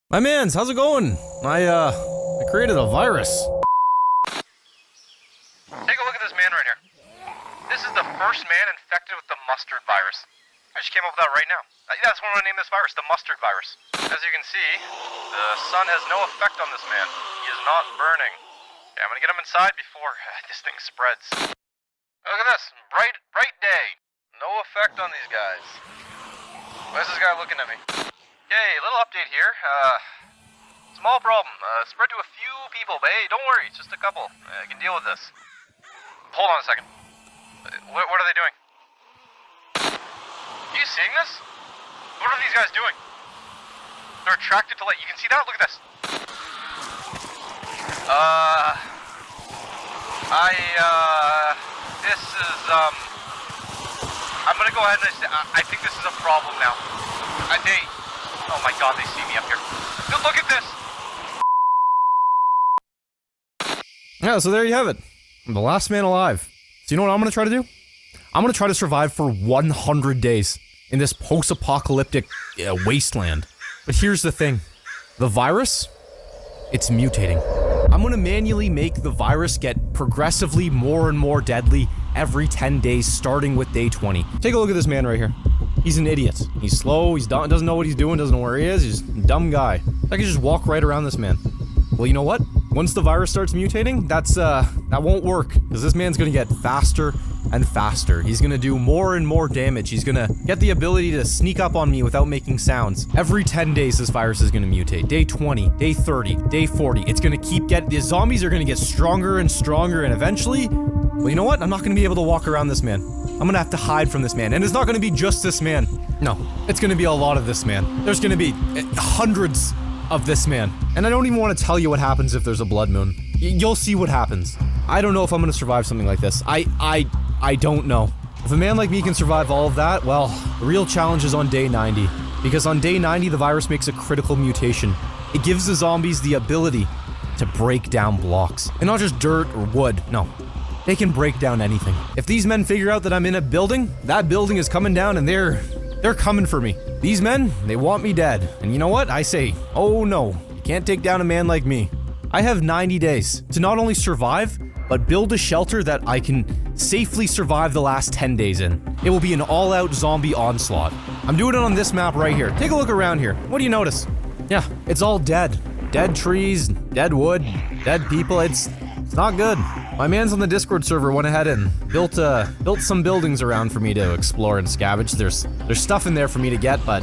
My mans, how's it going? I created a virus. Take a look at this man right here. This is the first man infected with the mustard virus. I just came up with that right now. That's what I'm gonna name this virus, the mustard virus. As you can see, the sun has no effect on this man. He is not burning. Okay, I'm gonna get him inside before this thing spreads. Look at this, bright day. No effect on these guys. Why is this guy looking at me? Okay, little update here. Small problem. Spread to a few people, but hey, don't worry, it's just a couple. I can deal with this. Hold on a second. What are they doing? Are you seeing this? What are these guys doing? They're attracted to light. You can see that? Look at this. This is, I'm gonna go ahead and say, I think this is a problem now. Oh my god, they see me up here. Look at this! Yeah, so there you have it. I'm the last man alive. So you know what I'm gonna try to do? I'm gonna try to survive for 100 days in this post-apocalyptic wasteland. But here's the thing. The virus, it's mutating. I'm gonna manually make the virus get progressively more and more deadly every 10 days, starting with day 20. Take a look at this man right here. He's an idiot. He's slow, he's dumb, doesn't know what he's doing, doesn't know where he is, he's a dumb guy. I could just walk right around this man. Well, you know what? Once the virus starts mutating, that won't work, because this man's gonna get faster and faster. He's gonna do more and more damage. He's gonna get the ability to sneak up on me without making sounds. Every 10 days, this virus is gonna mutate. Day 20, day 30, day 40. It's gonna the zombies are gonna get stronger and stronger, and eventually, well, you know what? I'm not gonna be able to walk around this man. I'm gonna have to hide from this man, and it's not gonna be just this man. No, it's gonna be a lot of this man. There's gonna be hundreds of this man. And I don't even want to tell you what happens if there's a blood moon. You'll see what happens. I don't know if I'm gonna survive something like this. I don't know. If a man like me can survive all of that, well, the real challenge is on day 90. Because on day 90, the virus makes a critical mutation. It gives the zombies the ability to break down blocks. And not just dirt or wood, no. They can break down anything. If these men figure out that I'm in a building, that building is coming down and they're coming for me. These men, they want me dead. And you know what? I say, oh no, you can't take down a man like me. I have 90 days to not only survive, but build a shelter that I can safely survive the last 10 days in. It will be an all-out zombie onslaught. I'm doing it on this map right here. Take a look around here. What do you notice? Yeah, it's all dead. Dead trees, dead wood, dead people. It's not good. My mans on the Discord server went ahead and built some buildings around for me to explore and scavenge. There's stuff in there for me to get, but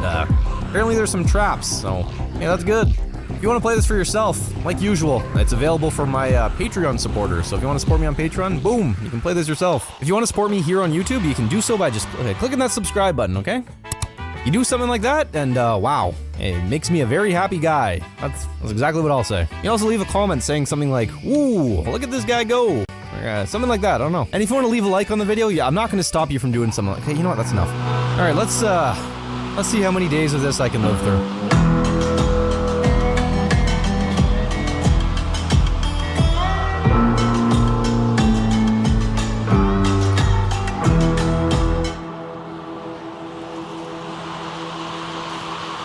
apparently there's some traps, so yeah, that's good. If you want to play this for yourself, like usual, it's available for my Patreon supporters. So if you want to support me on Patreon, boom, you can play this yourself. If you want to support me here on YouTube, you can do so by just clicking that subscribe button, okay? You do something like that, and wow, it makes me a very happy guy. That's exactly what I'll say. You can also leave a comment saying something like, ooh, look at this guy go. Or, something like that, I don't know. And if you want to leave a like on the video, yeah, I'm not going to stop you from doing something like, hey, you know what, that's enough. Alright, let's see how many days of this I can live through.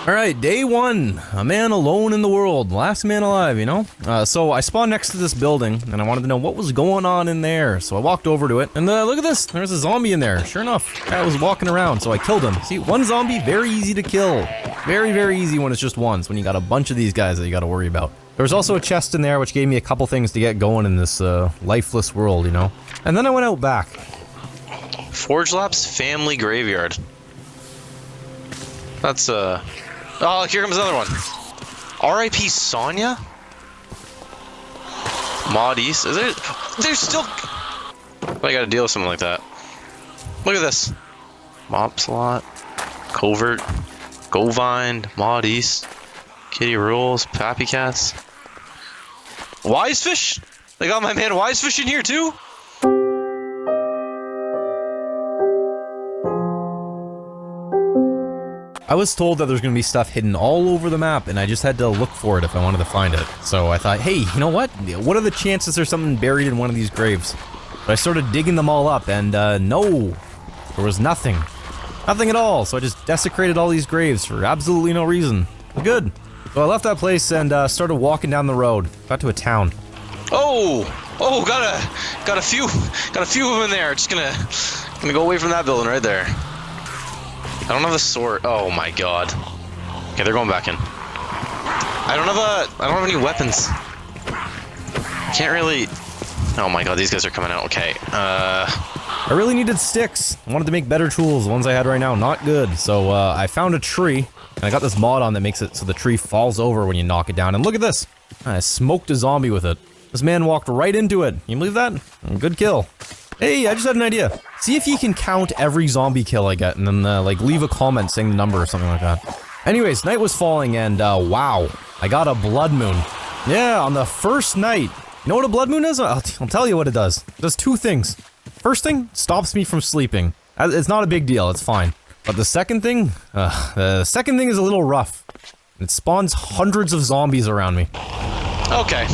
Alright, day 1. A man alone in the world. Last man alive, you know? So I spawned next to this building, and I wanted to know what was going on in there. So I walked over to it, and look at this. There's a zombie in there. Sure enough, guy was walking around, so I killed him. See, one zombie, very easy to kill. Very, very easy when it's just one. When you got a bunch of these guys that you gotta worry about. There was also a chest in there, which gave me a couple things to get going in this lifeless world, you know? And then I went out back. Forge Labs Family Graveyard. That's oh, here comes another one. R.I.P. Sonya? Mod East? Is it? There's still... I gotta deal with something like that. Look at this. Mob Slot. Covert. Govine. Mod East. Kitty Rules. Pappy Cats. Wisefish? They got my man Wisefish in here too? I was told that there's gonna be stuff hidden all over the map, and I just had to look for it if I wanted to find it. So I thought, hey, you know what? What are the chances there's something buried in one of these graves? But I started digging them all up, and no, there was nothing. Nothing at all, so I just desecrated all these graves for absolutely no reason. Good. So I left that place and started walking down the road. Got to a town. Oh, got a few of them in there. Just gonna go away from that building right there. I don't have a sword. Oh my god. Okay, they're going back in. I don't have any weapons. Can't really. Oh my god, these guys are coming out. Okay. I really needed sticks. I wanted to make better tools. The ones I had right now, not good. So I found a tree, and I got this mod on that makes it so the tree falls over when you knock it down. And look at this. I smoked a zombie with it. This man walked right into it. Can you believe that? Good kill. Hey, I just had an idea. See if you can count every zombie kill I get, and then like leave a comment saying the number or something like that. Anyways, night was falling, and wow, I got a blood moon. Yeah, on the first night. You know what a blood moon is? I'll tell you what it does. It does two things. First thing, stops me from sleeping. It's not a big deal, it's fine. But the second thing is a little rough. It spawns hundreds of zombies around me. Okay.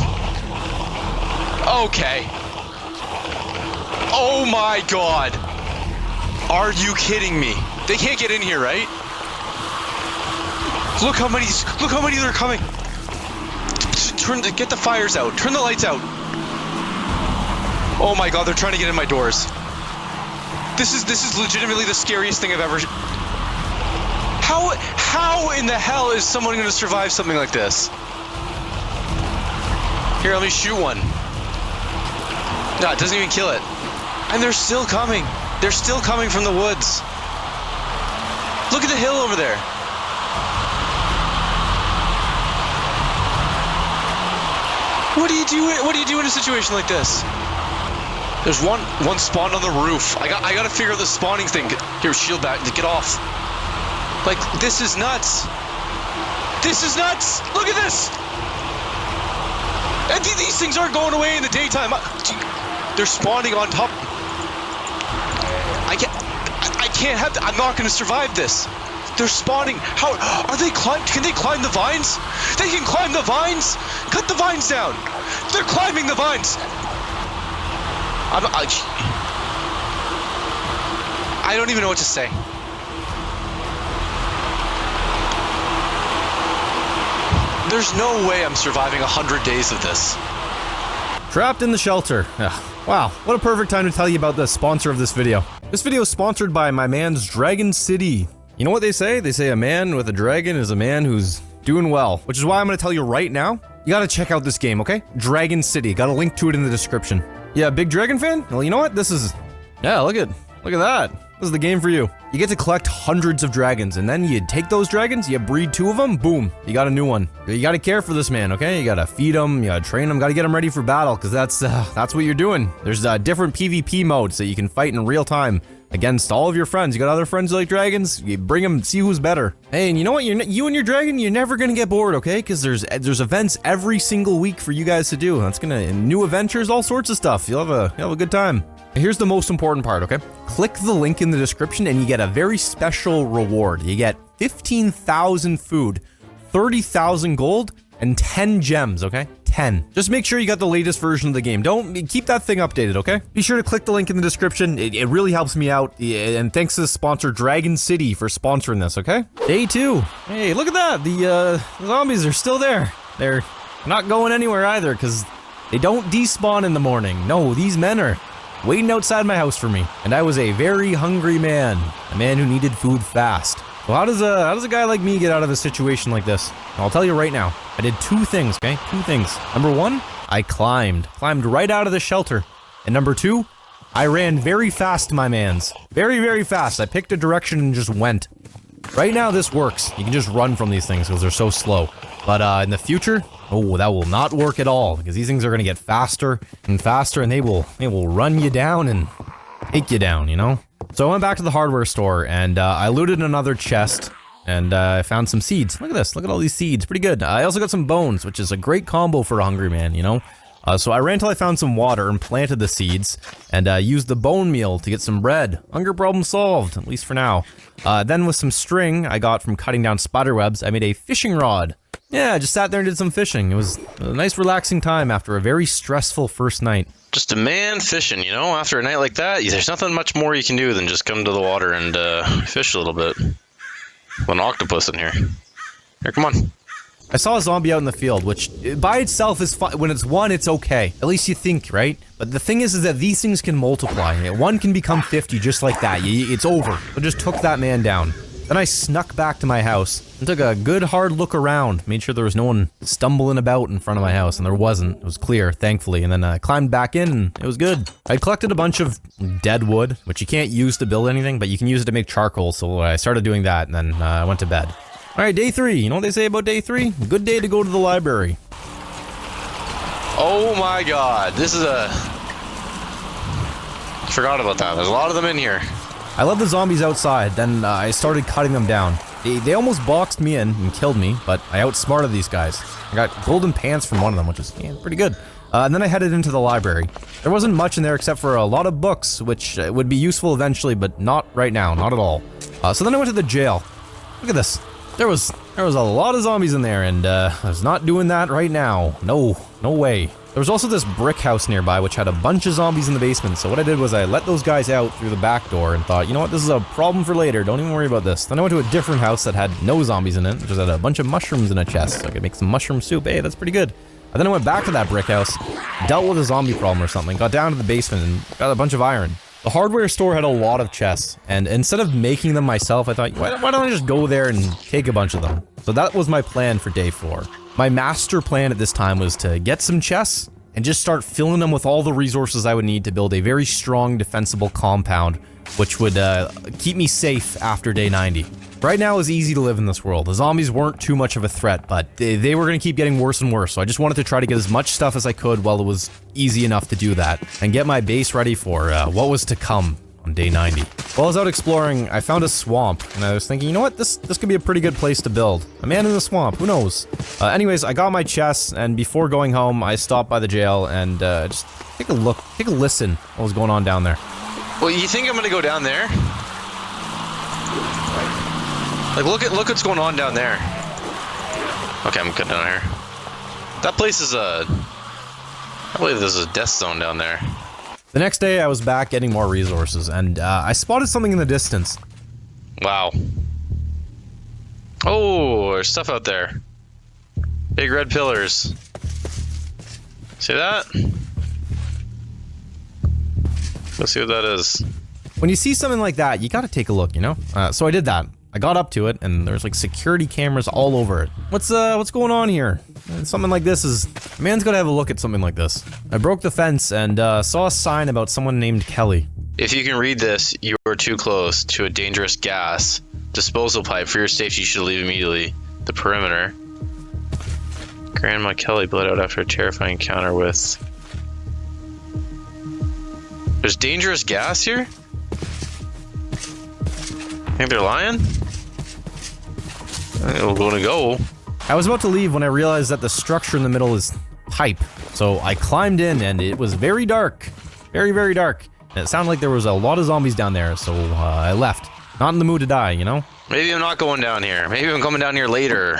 Okay. Oh my god. Are you kidding me? They can't get in here, right? Look how many are coming. Get the fires out. Turn the lights out. Oh my god, they're trying to get in my doors. This is legitimately the scariest thing I've ever. How in the hell is someone going to survive something like this? Here, let me shoot one. No, it doesn't even kill it. And they're still coming. They're still coming from the woods. Look at the hill over there. What do you do? What do you do in a situation like this? There's one spawned on the roof. I gotta figure out the spawning thing. Here, shield back. Get off. Like, this is nuts. This is nuts. Look at this. And these things aren't going away in the daytime. They're spawning on top. I can't have. I'm not gonna survive this. They're spawning. How are they can they climb the vines? They can climb the vines. Cut the vines down. They're climbing the vines. I don't even know what to say. There's no way I'm surviving 100 days of this. Trapped in the shelter. Wow, what a perfect time to tell you about the sponsor of this video. This video is sponsored by my man's Dragon City. You know what they say? They say a man with a dragon is a man who's doing well, which is why I'm going to tell you right now, you got to check out this game, okay? Dragon City. Got a link to it in the description. Yeah, big dragon fan? Well, you know what? This is... Yeah, look at that. This is the game for you. You get to collect hundreds of dragons, and then you take those dragons, you breed 2 of them, boom, you got a new one. You got to care for this man, okay? You got to feed him, you got to train him, got to get him ready for battle, because that's what you're doing. There's different PvP modes that you can fight in real time against all of your friends. You got other friends who like dragons, you bring them, see who's better. Hey, and you know what? You and your dragon, you're never gonna get bored, okay? Because there's events every single week for you guys to do. That's gonna new adventures, all sorts of stuff. You'll have a good time. Here's the most important part, okay? Click the link in the description and you get a very special reward. You get 15,000 food, 30,000 gold, and 10 gems, okay? 10. Just make sure you got the latest version of the game. Keep that thing updated, okay? Be sure to click the link in the description. It really helps me out. And thanks to the sponsor, Dragon City, for sponsoring this, okay? Day 2. Hey, look at that. The zombies are still there. They're not going anywhere either, because they don't despawn in the morning. No, these men are waiting outside my house for me. And I was a very hungry man. A man who needed food fast. Well, how does a guy like me get out of a situation like this? I'll tell you right now. I did 2 things, okay? 2 things. Number 1, I climbed right out of the shelter. And number 2, I ran very fast, my mans. Very, very fast. I picked a direction and just went. Right now, this works. You can just run from these things because they're so slow. But in the future, oh, that will not work at all because these things are going to get faster and faster, and they will run you down and take you down, you know? So I went back to the hardware store and I looted another chest and I found some seeds. Look at this. Look at all these seeds. Pretty good. I also got some bones, which is a great combo for a hungry man, you know? So I ran till I found some water and planted the seeds and used the bone meal to get some bread. Hunger problem solved, at least for now. Then with some string I got from cutting down spider webs, I made a fishing rod. Yeah, I just sat there and did some fishing. It was a nice relaxing time after a very stressful first night. Just a man fishing, you know? After a night like that, there's nothing much more you can do than just come to the water and fish a little bit. With an octopus in here. Here, come on. I saw a zombie out in the field, which by itself is fine. When it's one, it's okay. At least you think, right? But the thing is that these things can multiply. One can become 50 just like that. It's over. I just took that man down. Then I snuck back to my house and took a good hard look around. Made sure there was no one stumbling about in front of my house, and there wasn't. It was clear, thankfully. And then I climbed back in, and it was good. I collected a bunch of dead wood, which you can't use to build anything, but you can use it to make charcoal. So I started doing that, and then I went to bed. All right, day 3. You know what they say about day 3? Good day to go to the library. Oh my god, this is a... Forgot about that. There's a lot of them in here. I let the zombies outside, then I started cutting them down. They almost boxed me in and killed me, but I outsmarted these guys. I got golden pants from one of them, which is pretty good. And then I headed into the library. There wasn't much in there except for a lot of books, which would be useful eventually, but not right now, not at all. So then I went to the jail. Look at this. There was a lot of zombies in there, and I was not doing that right now. No way. There was also this brick house nearby which had a bunch of zombies in the basement, so what I did was I let those guys out through the back door and thought, you know what, this is a problem for later, don't even worry about this. Then I went to a different house that had no zombies in it, which had a bunch of mushrooms in a chest, so I could make some mushroom soup. Hey, that's pretty good. And then I went back to that brick house, dealt with a zombie problem or something, got down to the basement and got a bunch of iron. The hardware store had a lot of chests, and instead of making them myself, I thought, why don't I just go there and take a bunch of them? So that was my plan for day 4. My master plan at this time was to get some chests and just start filling them with all the resources I would need to build a very strong, defensible compound, which would keep me safe after day 90. Right now, it was easy to live in this world. The zombies weren't too much of a threat, but they were going to keep getting worse and worse, so I just wanted to try to get as much stuff as I could while it was easy enough to do that, and get my base ready for what was to come on day 90. While I was out exploring, I found a swamp, and I was thinking, you know what, this could be a pretty good place to build. A man in the swamp, who knows? Anyways, I got my chests, and before going home, I stopped by the jail and just take a listen what was going on down there. Well, you think I'm gonna go down there? Like, look what's going on down there. Okay, I'm good down here. That place is I believe there's a death zone down there. The next day, I was back getting more resources, and I spotted something in the distance. Wow. Oh, there's stuff out there. Big red pillars. See that? Let's see what that is. When you see something like that, you gotta take a look, you know? So I did that. I got up to it, and there's like security cameras all over it. What's going on here? Something like this is... A man's gotta have a look at something like this. I broke the fence and saw a sign about someone named Kelly. If you can read this, you are too close to a dangerous gas disposal pipe. For your safety, you should leave immediately. The perimeter. Grandma Kelly bled out after a terrifying encounter with... There's dangerous gas here? Think they're lying? We're gonna go. I was about to leave when I realized that the structure in the middle is pipe. So I climbed in and it was very dark. Very, very dark. And it sounded like there was a lot of zombies down there, so I left. Not in the mood to die, you know? Maybe I'm not going down here. Maybe I'm coming down here later.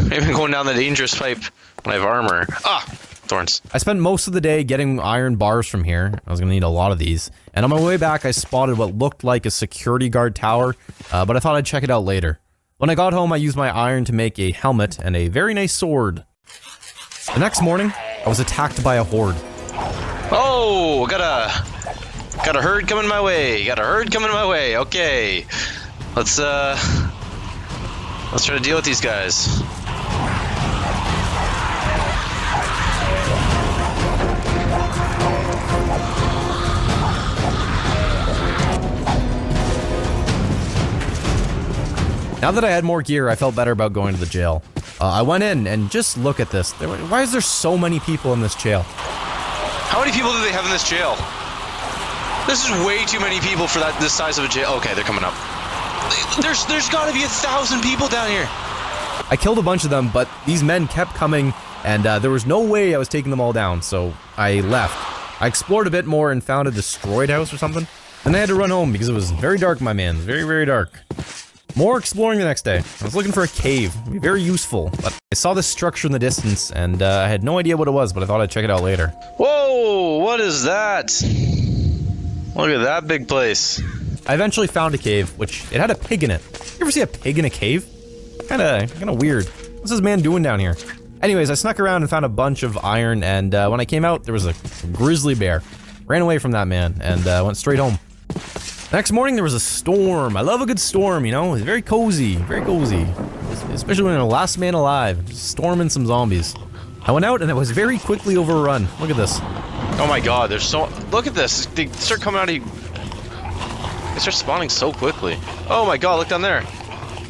Maybe I'm going down the dangerous pipe when I have armor. Ah! Thorns. I spent most of the day getting iron bars from here. I was gonna need a lot of these. And on my way back, I spotted what looked like a security guard tower, but I thought I'd check it out later. When I got home, I used my iron to make a helmet and a very nice sword. The next morning, I was attacked by a horde. Oh, got a herd coming my way. Got a herd coming my way. Okay, let's try to deal with these guys. Now that I had more gear, I felt better about going to the jail. I went in and just look at this. Why is there so many people in this jail? How many people do they have in this jail? This is way too many people for this size of a jail. Okay, they're coming up. There's got to be 1,000 people down here. I killed a bunch of them, but these men kept coming, and there was no way I was taking them all down, so I left. I explored a bit more and found a destroyed house or something. Then I had to run home because it was very dark, my man. Very, very dark. More exploring the next day. I was looking for a cave. It'd be very useful, but I saw this structure in the distance, and I had no idea what it was, but I thought I'd check it out later. Whoa! What is that? Look at that big place. I eventually found a cave, which it had a pig in it. You ever see a pig in a cave? Kinda weird. What's this man doing down here? Anyways, I snuck around and found a bunch of iron, and when I came out, there was a grizzly bear. Ran away from that man, and went straight home. Next morning, there was a storm. I love a good storm, you know? It's very cozy, very cozy. Especially when you're the last man alive, just storming some zombies. I went out, and it was very quickly overrun. Look at this. Oh my god, there's so... Look at this. They start coming out of you... They start spawning so quickly. Oh my god, look down there.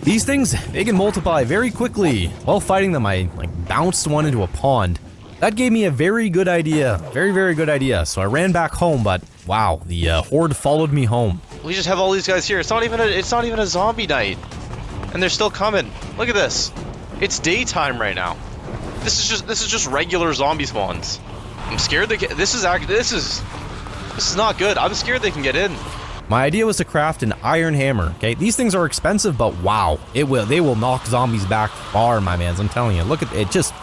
These things, they can multiply very quickly. While fighting them, I bounced one into a pond. That gave me a very good idea. Very, very good idea. So I ran back home, but wow, the horde followed me home. We just have all these guys here. It's not even a zombie night. And they're still coming. Look at this. It's daytime right now. This is just regular zombie spawns. I'm scared this is not good. I'm scared they can get in. My idea was to craft an iron hammer, okay? These things are expensive, but wow, they will knock zombies back far, my mans, I'm telling you. Look at it, just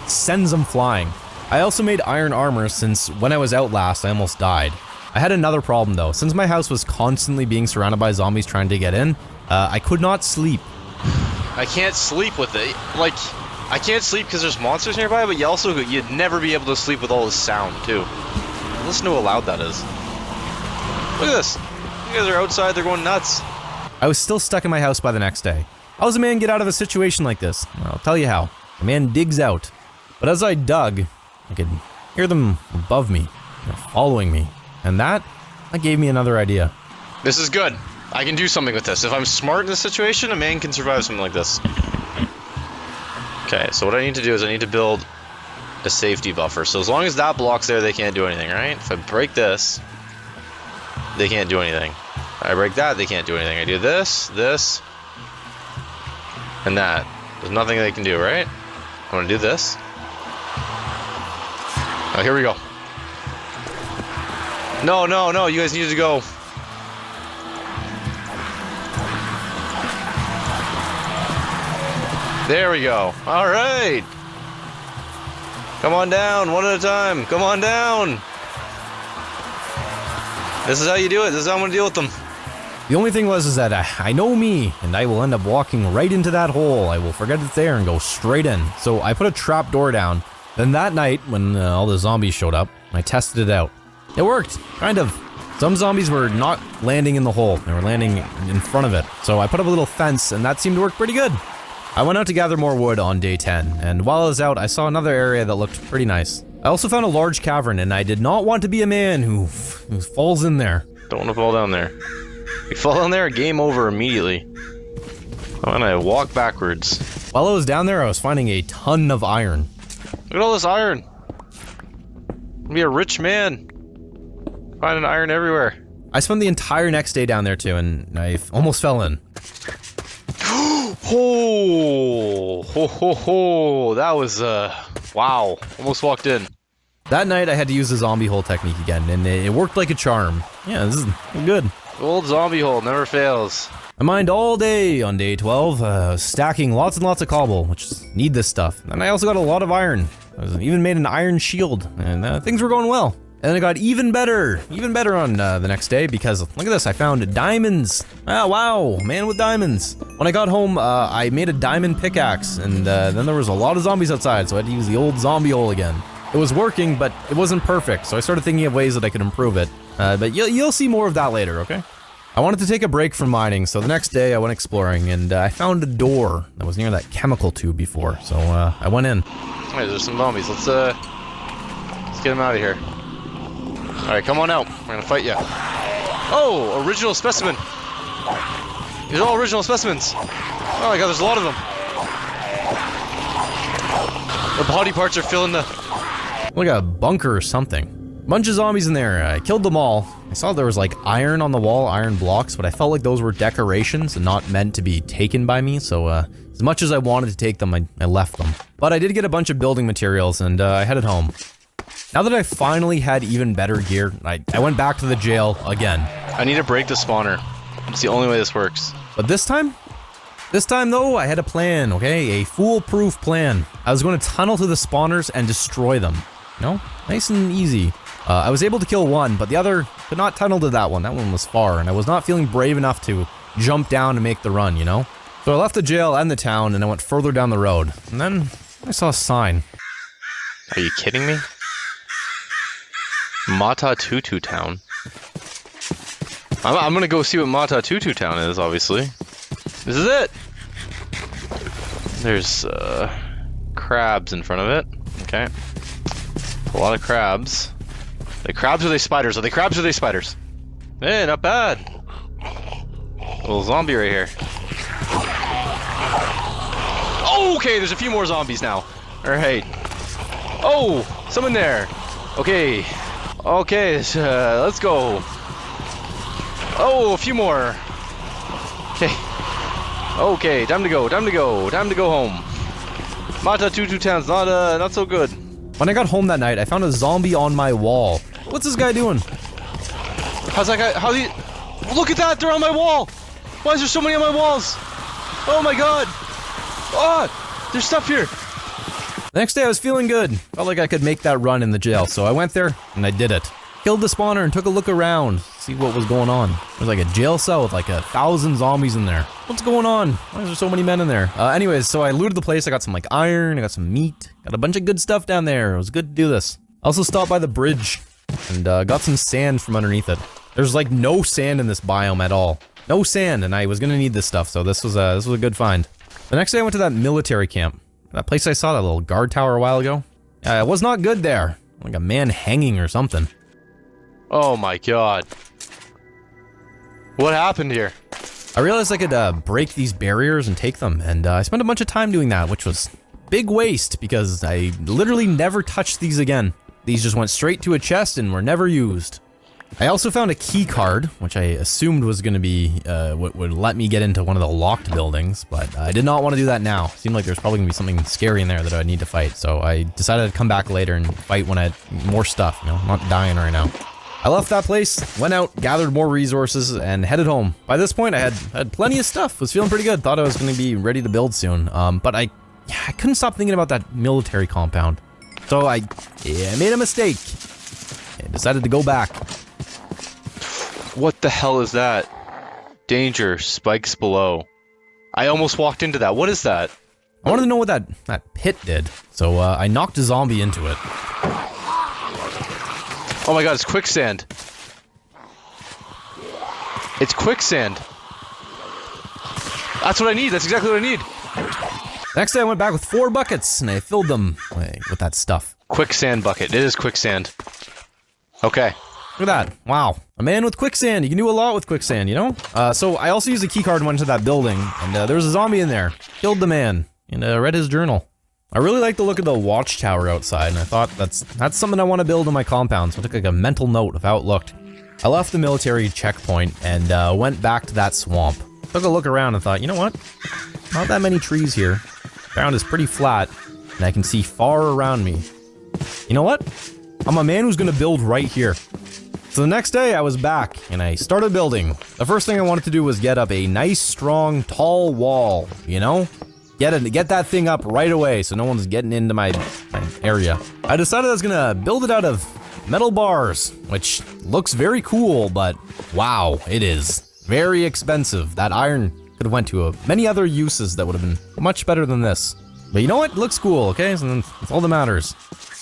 sends them flying. I also made iron armor since when I was out last, I almost died. I had another problem though. Since my house was constantly being surrounded by zombies trying to get in, I could not sleep. I can't sleep with it. Like, I can't sleep because there's monsters nearby, but you'd never be able to sleep with all this sound too. Listen to how loud that is. Look at this. You guys are outside, they're going nuts. I was still stuck in my house by the next day. How does a man get out of a situation like this? I'll tell you how. A man digs out. But as I dug, I could hear them above me. They're following me. And that gave me another idea. This is good. I can do something with this. If I'm smart in this situation, a man can survive something like this. Okay, so what I need to do is I need to build a safety buffer. So as long as that block's there, they can't do anything, right? If I break this, they can't do anything. I break that, they can't do anything. I do this, this, and that. There's nothing they can do, right? I'm gonna do this. Oh, here we go. No, no, no, you guys need to go. There we go. All right. Come on down, one at a time. Come on down. This is how you do it. This is how I'm gonna deal with them. The only thing was that I know me, and I will end up walking right into that hole. I will forget it's there and go straight in. So I put a trap door down. Then that night, when all the zombies showed up, I tested it out. It worked, kind of. Some zombies were not landing in the hole. They were landing in front of it. So I put up a little fence, and that seemed to work pretty good. I went out to gather more wood on day 10, and while I was out, I saw another area that looked pretty nice. I also found a large cavern, and I did not want to be a man who falls in there. Don't want to fall down there. You fall down there, game over immediately. Oh, and I walk backwards. While I was down there, I was finding a ton of iron. Look at all this iron. I'm be a rich man. Finding iron everywhere. I spent the entire next day down there too, and I almost fell in. Oh, ho, ho, ho. That was, wow. Almost walked in. That night, I had to use the zombie hole technique again, and it worked like a charm. Yeah, this is good. Old zombie hole never fails. I mined all day on day 12, stacking lots and lots of cobble, which need this stuff. And I also got a lot of iron. I even made an iron shield, and things were going well. And then it got even better on the next day, because look at this, I found diamonds. Ah, wow, man with diamonds. When I got home, I made a diamond pickaxe, and then there was a lot of zombies outside, so I had to use the old zombie hole again. It was working, but it wasn't perfect, so I started thinking of ways that I could improve it. But you'll see more of that later, okay? I wanted to take a break from mining, so the next day I went exploring, and I found a door that was near that chemical tube before, so I went in. Alright, there's some zombies. Let's get them out of here. Alright, come on out. We're gonna fight you. Oh, original specimen. These are all original specimens. Oh my god, there's a lot of them. The body parts are filling the... Like a bunker or something. Bunch of zombies in there. I killed them all. I saw there was like iron on the wall, iron blocks, but I felt like those were decorations and not meant to be taken by me, so as much as I wanted to take them, I left them. But I did get a bunch of building materials, and I headed home. Now that I finally had even better gear, I went back to the jail again. I need to break the spawner. It's the only way this works. But this time though, I had a plan, okay? A foolproof plan. I was going to tunnel to the spawners and destroy them. You know? Nice and easy. I was able to kill one, but the other could not tunnel to that one. That one was far, and I was not feeling brave enough to jump down and make the run, you know? So I left the jail and the town, and I went further down the road. And then I saw a sign. Are you kidding me? Mata Tutu Town. I'm gonna go see what Mata Tutu Town is, obviously. This is it! There's, crabs in front of it. Okay. A lot of crabs. Are they crabs or are they spiders? Are they crabs or are they spiders? Hey, not bad. Little zombie right here. Oh, okay, there's a few more zombies now. Alright. Oh, someone there. Okay. Okay, let's go. Oh, a few more. Okay. Okay, time to go, time to go, time to go home. Mata Tutu Town's not so good. When I got home that night, I found a zombie on my wall. What's this guy doing? How's that guy, look at that, they're on my wall. Why is there so many on my walls? Oh my god. Oh, there's stuff here. The next day I was feeling good. Felt like I could make that run in the jail, so I went there, and I did it. Killed the spawner and took a look around, see what was going on. There's like a jail cell with like 1,000 zombies in there. What's going on? Why is there so many men in there? Anyways, so I looted the place, I got some like iron, I got some meat, got a bunch of good stuff down there. It was good to do this. I also stopped by the bridge, and got some sand from underneath it. There's like no sand in this biome at all. No sand, and I was gonna need this stuff, so this was a good find. The next day I went to that military camp. That place I saw, that little guard tower a while ago. It was not good there. Like a man hanging or something. Oh my god. What happened here? I realized I could break these barriers and take them, and I spent a bunch of time doing that, which was big waste because I literally never touched these again. These just went straight to a chest and were never used. I also found a key card, which I assumed was going to be what would let me get into one of the locked buildings, but I did not want to do that now. Seemed like there's probably going to be something scary in there that I'd need to fight, so I decided to come back later and fight when I had more stuff, you know, I'm not dying right now. I left that place, went out, gathered more resources, and headed home. By this point, I had plenty of stuff, was feeling pretty good, thought I was going to be ready to build soon, but I couldn't stop thinking about that military compound. So I made a mistake. I decided to go back. What the hell is that? Danger, spikes below. I almost walked into that. What is that? I wanted to know what that pit did, so I knocked a zombie into it. Oh my god, it's quicksand. It's quicksand. That's what I need. That's exactly what I need. Next day I went back with 4 buckets, and I filled them with that stuff. Quicksand bucket. It is quicksand. Okay. Look at that. Wow. A man with quicksand. You can do a lot with quicksand, you know? So I also used a key card and went to that building, and there was a zombie in there. Killed the man, and read his journal. I really like the look of the watchtower outside, and I thought that's something I want to build in my compound, so I took like a mental note of how it looked. I left the military checkpoint and went back to that swamp. Took a look around and thought, you know what? Not that many trees here. Ground is pretty flat, and I can see far around me. You know what? I'm a man who's gonna build right here. So the next day I was back, and I started building. The first thing I wanted to do was get up a nice, strong, tall wall, you know? Get that thing up right away so no one's getting into my area. I decided I was gonna build it out of metal bars, which looks very cool, but wow, it is very expensive. That iron could have went to many other uses that would have been much better than this. But you know what? It looks cool, okay? So that's all that matters.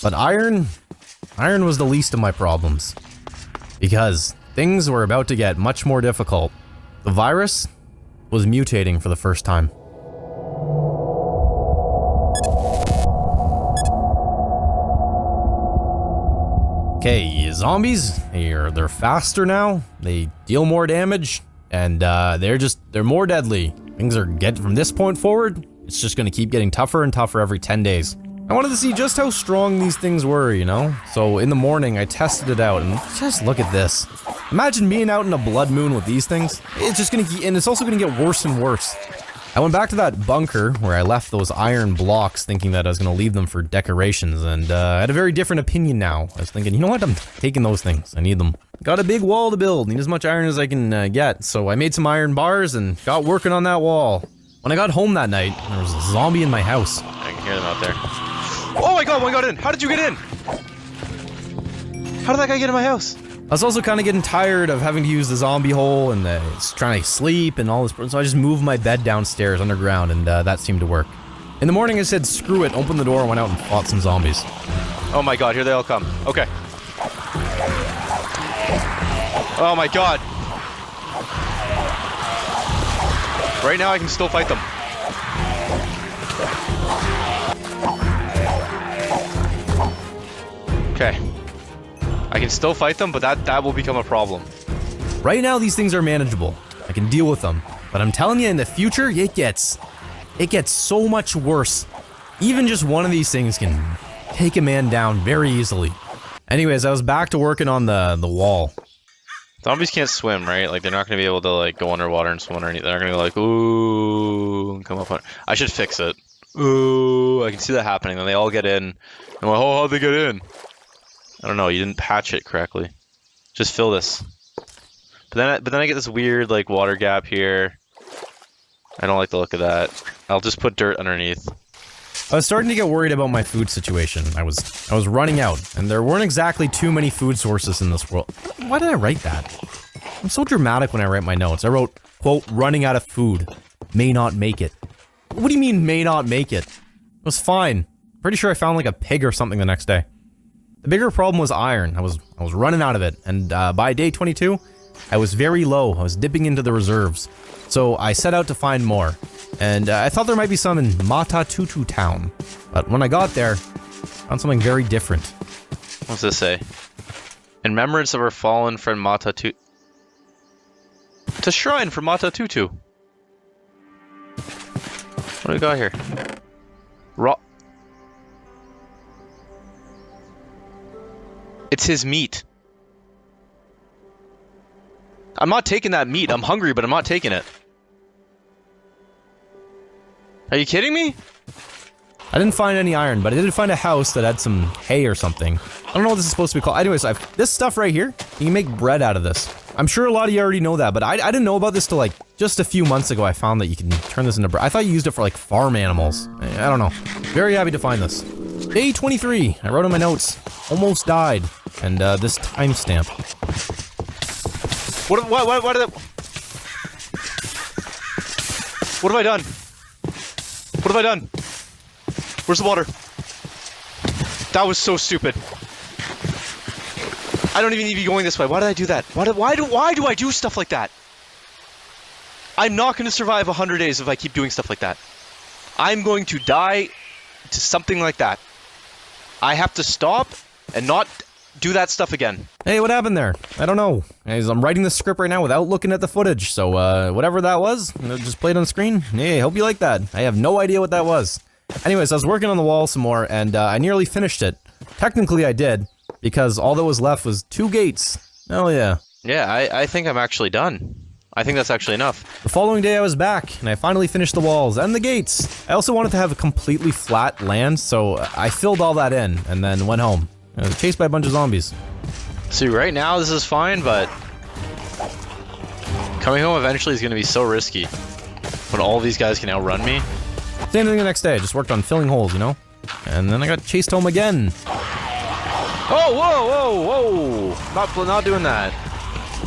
But iron was the least of my problems. Because things were about to get much more difficult. The virus was mutating for the first time. Okay, zombies, they're faster now, they deal more damage, and they're more deadly. Things are from this point forward, it's just gonna keep getting tougher and tougher every 10 days. I wanted to see just how strong these things were, you know? So in the morning, I tested it out, and just look at this. Imagine being out in a blood moon with these things. It's just gonna and it's also gonna get worse and worse. I went back to that bunker where I left those iron blocks thinking that I was going to leave them for decorations, and I had a very different opinion now. I was thinking, you know what, I'm taking those things, I need them. Got a big wall to build, need as much iron as I can get, so I made some iron bars and got working on that wall. When I got home that night, there was a zombie in my house. I can hear them out there. Oh my god, one got in! How did you get in? How did that guy get in my house? I was also kind of getting tired of having to use the zombie hole and trying to sleep and all this, so I just moved my bed downstairs underground, and that seemed to work. In the morning, I said, screw it, opened the door, and went out and fought some zombies. Oh my god, here they all come. Okay. Oh my god. Right now I can still fight them. Okay. I can still fight them, but that will become a problem. Right now, these things are manageable. I can deal with them. But I'm telling you, in the future, it gets so much worse. Even just one of these things can take a man down very easily. Anyways, I was back to working on the wall. Zombies can't swim, right? Like, they're not going to be able to, like, go underwater and swim underneath. They're not going to go like, ooh, and come up on. I should fix it. Ooh, I can see that happening. Then they all get in. I'm like, oh, how'd they get in? I don't know, you didn't patch it correctly. Just fill this. But then I get this weird, like, water gap here. I don't like the look of that. I'll just put dirt underneath. I was starting to get worried about my food situation. I was running out, and there weren't exactly too many food sources in this world. Why did I write that? I'm so dramatic when I write my notes. I wrote, quote, running out of food. May not make it. What do you mean, may not make it? It was fine. Pretty sure I found like a pig or something the next day. The bigger problem was iron. I was running out of it, and by day 22, I was very low. I was dipping into the reserves. So I set out to find more, and I thought there might be some in Mata Tutu town. But when I got there, I found something very different. What's this say? In remembrance of our fallen friend Mata Tutu. It's a shrine for Mata Tutu. What do we got here? It's his meat. I'm not taking that meat. I'm hungry, but I'm not taking it. Are you kidding me? I didn't find any iron, but I did find a house that had some hay or something. I don't know what this is supposed to be called. Anyways, this stuff right here, you can make bread out of this. I'm sure a lot of you already know that, but I didn't know about this till like just a few months ago. I found that you can turn this into bread. I thought you used it for like farm animals. I don't know. Very happy to find this. Day 23. I wrote in my notes. Almost died. And this timestamp. What have I done? What have I done? Where's the water? That was so stupid. I don't even need to be going this way. Why did I do that? Why do I do stuff like that? I'm not going to survive 100 days if I keep doing stuff like that. I'm going to die to something like that. I have to stop and not do that stuff again. Hey, what happened there? I don't know. I'm writing the script right now without looking at the footage, so whatever that was, just played on the screen. Hey, hope you like that. I have no idea what that was. Anyways, I was working on the wall some more, and I nearly finished it. Technically, I did, because all that was left was 2 gates. Hell yeah. Yeah, I think I'm actually done. I think that's actually enough. The following day I was back, and I finally finished the walls and the gates. I also wanted to have a completely flat land, so I filled all that in, and then went home. I was chased by a bunch of zombies. See, right now this is fine, but coming home eventually is going to be so risky. When all these guys can outrun me. Same thing the next day, I just worked on filling holes, you know? And then I got chased home again. Oh, whoa, whoa, whoa! Not doing that.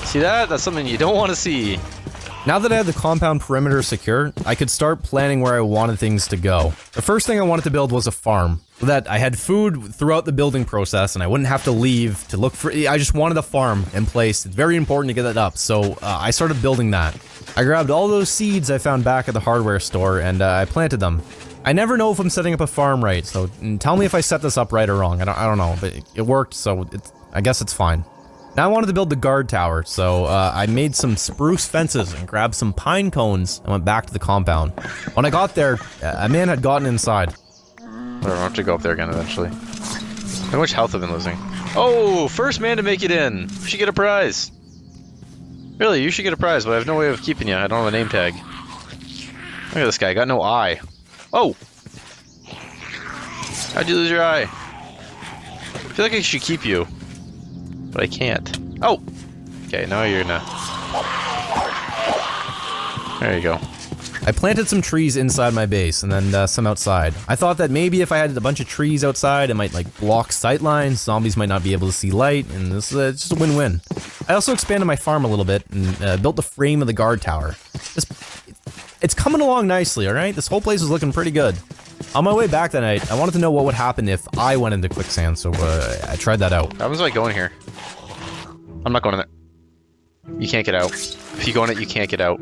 See that? That's something you don't want to see. Now that I had the compound perimeter secure, I could start planning where I wanted things to go. The first thing I wanted to build was a farm, so that I had food throughout the building process and I wouldn't have to leave to look for. I just wanted a farm in place. It's very important to get that up, so I started building that. I grabbed all those seeds I found back at the hardware store and I planted them. I never know if I'm setting up a farm right, so tell me if I set this up right or wrong. I don't know, but it worked, so I guess it's fine. Now I wanted to build the guard tower, so I made some spruce fences and grabbed some pine cones and went back to the compound. When I got there, a man had gotten inside. Whatever, I'll have to go up there again eventually. How much health I've been losing. Oh, first man to make it in. You should get a prize. Really, you should get a prize, but I have no way of keeping you. I don't have a name tag. Look at this guy, got no eye. Oh! How'd you lose your eye? I feel like I should keep you. But I can't. Oh! Okay, now you're gonna... There you go. I planted some trees inside my base and then some outside. I thought that maybe if I had a bunch of trees outside, it might like block sight lines, zombies might not be able to see light, and this is just a win-win. I also expanded my farm a little bit and built the frame of the guard tower. It's coming along nicely, alright? This whole place is looking pretty good. On my way back that night, I wanted to know what would happen if I went into quicksand, so I tried that out. What happens if I go in here? I'm not going in there. You can't get out. If you go in it, you can't get out.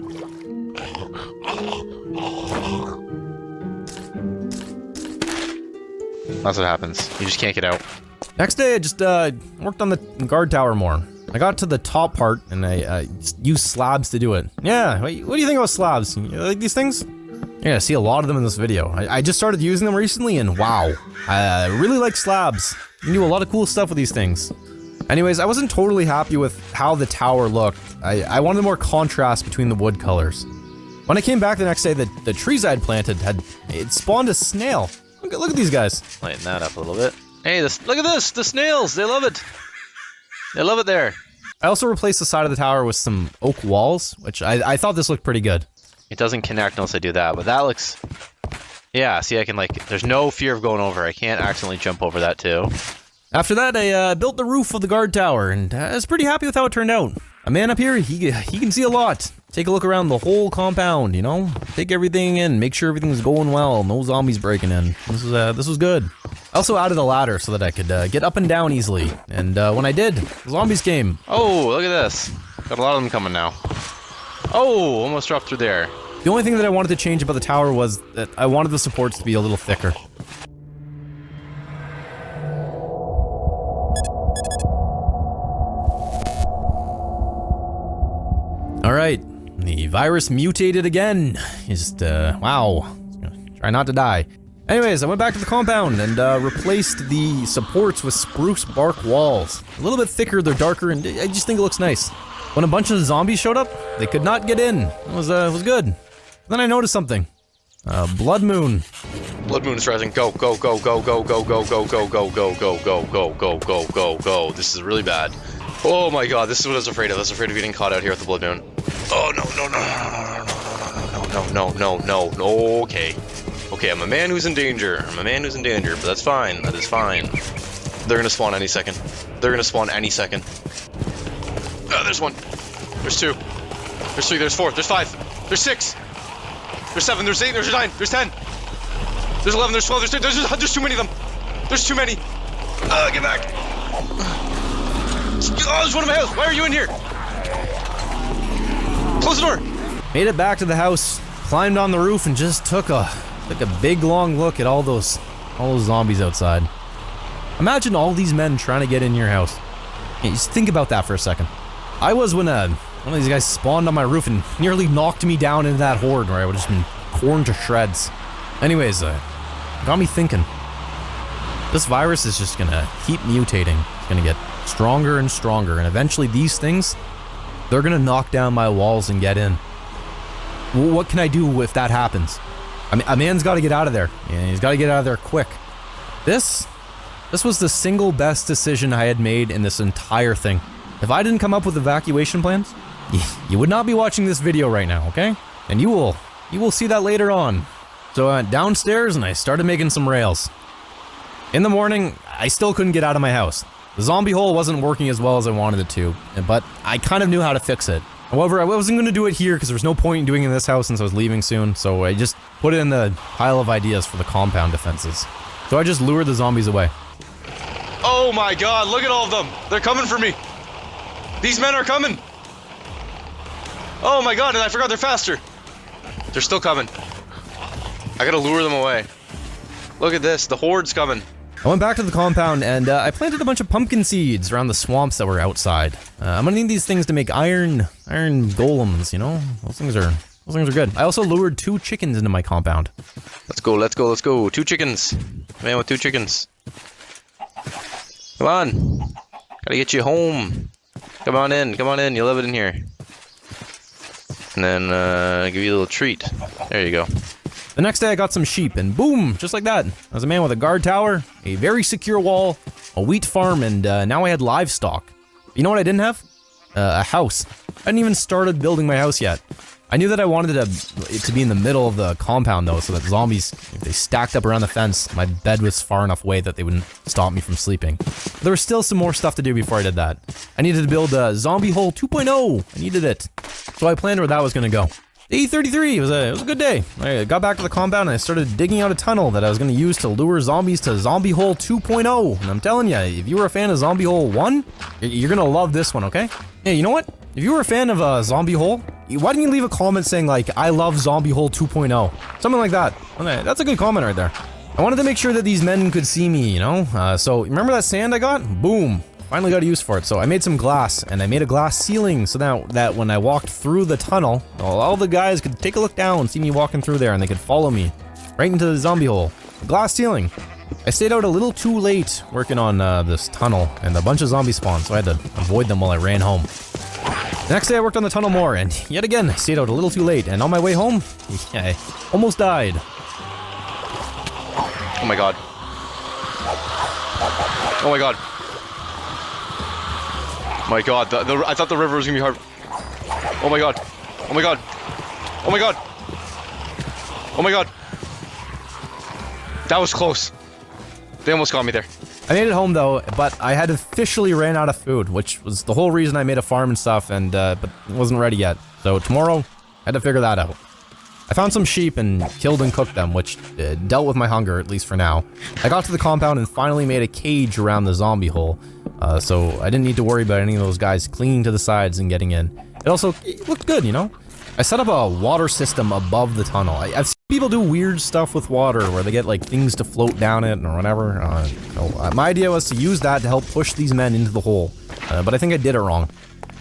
That's what happens. You just can't get out. Next day, I just worked on the guard tower more. I got to the top part, and I used slabs to do it. Yeah, what do you think about slabs? You like these things? Yeah, I see a lot of them in this video. I just started using them recently, and wow. I really like slabs. You can do a lot of cool stuff with these things. Anyways, I wasn't totally happy with how the tower looked. I wanted more contrast between the wood colors. When I came back the next day, the trees I had planted it spawned a snail. Look at these guys. Lighten that up a little bit. Hey, look at this! The snails! They love it! They love it there. I also replaced the side of the tower with some oak walls, which I thought this looked pretty good. It doesn't connect unless I do that, but that looks... Yeah, see, I can like... There's no fear of going over. I can't accidentally jump over that too. After that, I built the roof of the guard tower, and I was pretty happy with how it turned out. A man up here, he can see a lot. Take a look around the whole compound, you know? Take everything in, make sure everything's going well, no zombies breaking in. This was good. I also added a ladder so that I could get up and down easily, and when I did, zombies came. Oh, look at this. Got a lot of them coming now. Oh, almost dropped through there. The only thing that I wanted to change about the tower was that I wanted the supports to be a little thicker. Alright, the virus mutated again. Just, wow. Try not to die. Anyways, I went back to the compound and replaced the supports with spruce bark walls. A little bit thicker, they're darker, and I just think it looks nice. When a bunch of zombies showed up, they could not get in. It was good. Then I noticed something. Blood moon. Blood moon is rising. Go, go, go, go, go, go, go, go, go, go, go, go, go, go, go, go, go, go. This is really bad. Oh my god, this is what I was afraid of. I was afraid of getting caught out here with the blood moon. Oh no, no, no, no, no, no, no, no, no, no, okay. Okay, I'm a man who's in danger. I'm a man who's in danger, but that's fine. That is fine. They're gonna spawn any second. They're gonna spawn any second. There's one. There's two. There's three. There's four. There's five. There's six. There's seven. There's eight. There's nine. There's 10. There's 11. There's 12. There's too many of them. There's too many. Get back. Oh, there's one in my house. Why are you in here? Close the door. Made it back to the house, climbed on the roof, and just took a big long look at all those zombies outside. Imagine all these men trying to get in your house. Yeah, just think about that for a second. I was when one of these guys spawned on my roof and nearly knocked me down into that horde where I would have just been torn to shreds. Anyways, got me thinking. This virus is just gonna keep mutating. It's gonna get stronger and stronger, and eventually these things, they're gonna knock down my walls and get in. What can I do if that happens? I mean, a man's gotta get out of there. Yeah, he's gotta get out of there quick. This was the single best decision I had made in this entire thing. If I didn't come up with evacuation plans, you would not be watching this video right now, okay? And you will see that later on. So I went downstairs and I started making some rails. In the morning, I still couldn't get out of my house. The zombie hole wasn't working as well as I wanted it to, but I kind of knew how to fix it. However, I wasn't going to do it here because there was no point in doing it in this house since I was leaving soon, so I just put it in the pile of ideas for the compound defenses. So I just lured the zombies away. Oh my god, look at all of them. They're coming for me. These men are coming. Oh my god, and I forgot they're faster. They're still coming. I gotta lure them away. Look at this, the horde's coming. I went back to the compound and I planted a bunch of pumpkin seeds around the swamps that were outside. I'm gonna need these things to make iron golems, you know? Those things are good. I also lured 2 chickens into my compound. Let's go, let's go, let's go. 2 chickens. Man with 2 chickens. Come on. Gotta get you home. Come on in, you love it in here. And then, give you a little treat. There you go. The next day I got some sheep, and boom, just like that. I was a man with a guard tower, a very secure wall, a wheat farm, and now I had livestock. You know what I didn't have? A house. I hadn't even started building my house yet. I knew that I wanted it to be in the middle of the compound though, so that zombies, if they stacked up around the fence, my bed was far enough away that they wouldn't stop me from sleeping. But there was still some more stuff to do before I did that. I needed to build a zombie hole 2.0. I needed it. So I planned where that was gonna go. Day 33, it was a good day. I got back to the compound and I started digging out a tunnel that I was gonna use to lure zombies to Zombie Hole 2.0. And I'm telling you, if you were a fan of Zombie Hole 1, you're gonna love this one, okay? Hey, you know what? If you were a fan of Zombie Hole, why didn't you leave a comment saying like, I love Zombie Hole 2.0? Something like that. Okay, that's a good comment right there. I wanted to make sure that these men could see me, you know? So remember that sand I got? Boom. Finally got a use for it. So I made some glass, and I made a glass ceiling so that when I walked through the tunnel, all the guys could take a look down, see me walking through there, and they could follow me right into the zombie hole. Glass ceiling. I stayed out a little too late working on this tunnel, and a bunch of zombies spawned, so I had to avoid them while I ran home. The next day I worked on the tunnel more, and yet again, I stayed out a little too late, and on my way home, I almost died. Oh my god. Oh my god. My god, I thought the river was gonna be hard. Oh my god. Oh my god. Oh my god. Oh my god. That was close. They almost got me there. I made it home though, but I had officially ran out of food, which was the whole reason I made a farm and stuff, and but it wasn't ready yet. So tomorrow, I had to figure that out. I found some sheep and killed and cooked them, which dealt with my hunger, at least for now. I got to the compound and finally made a cage around the zombie hole, so I didn't need to worry about any of those guys clinging to the sides and getting in. It looked good, you know? I set up a water system above the tunnel. I've seen people do weird stuff with water, where they get like things to float down it or whatever. My idea was to use that to help push these men into the hole, but I think I did it wrong.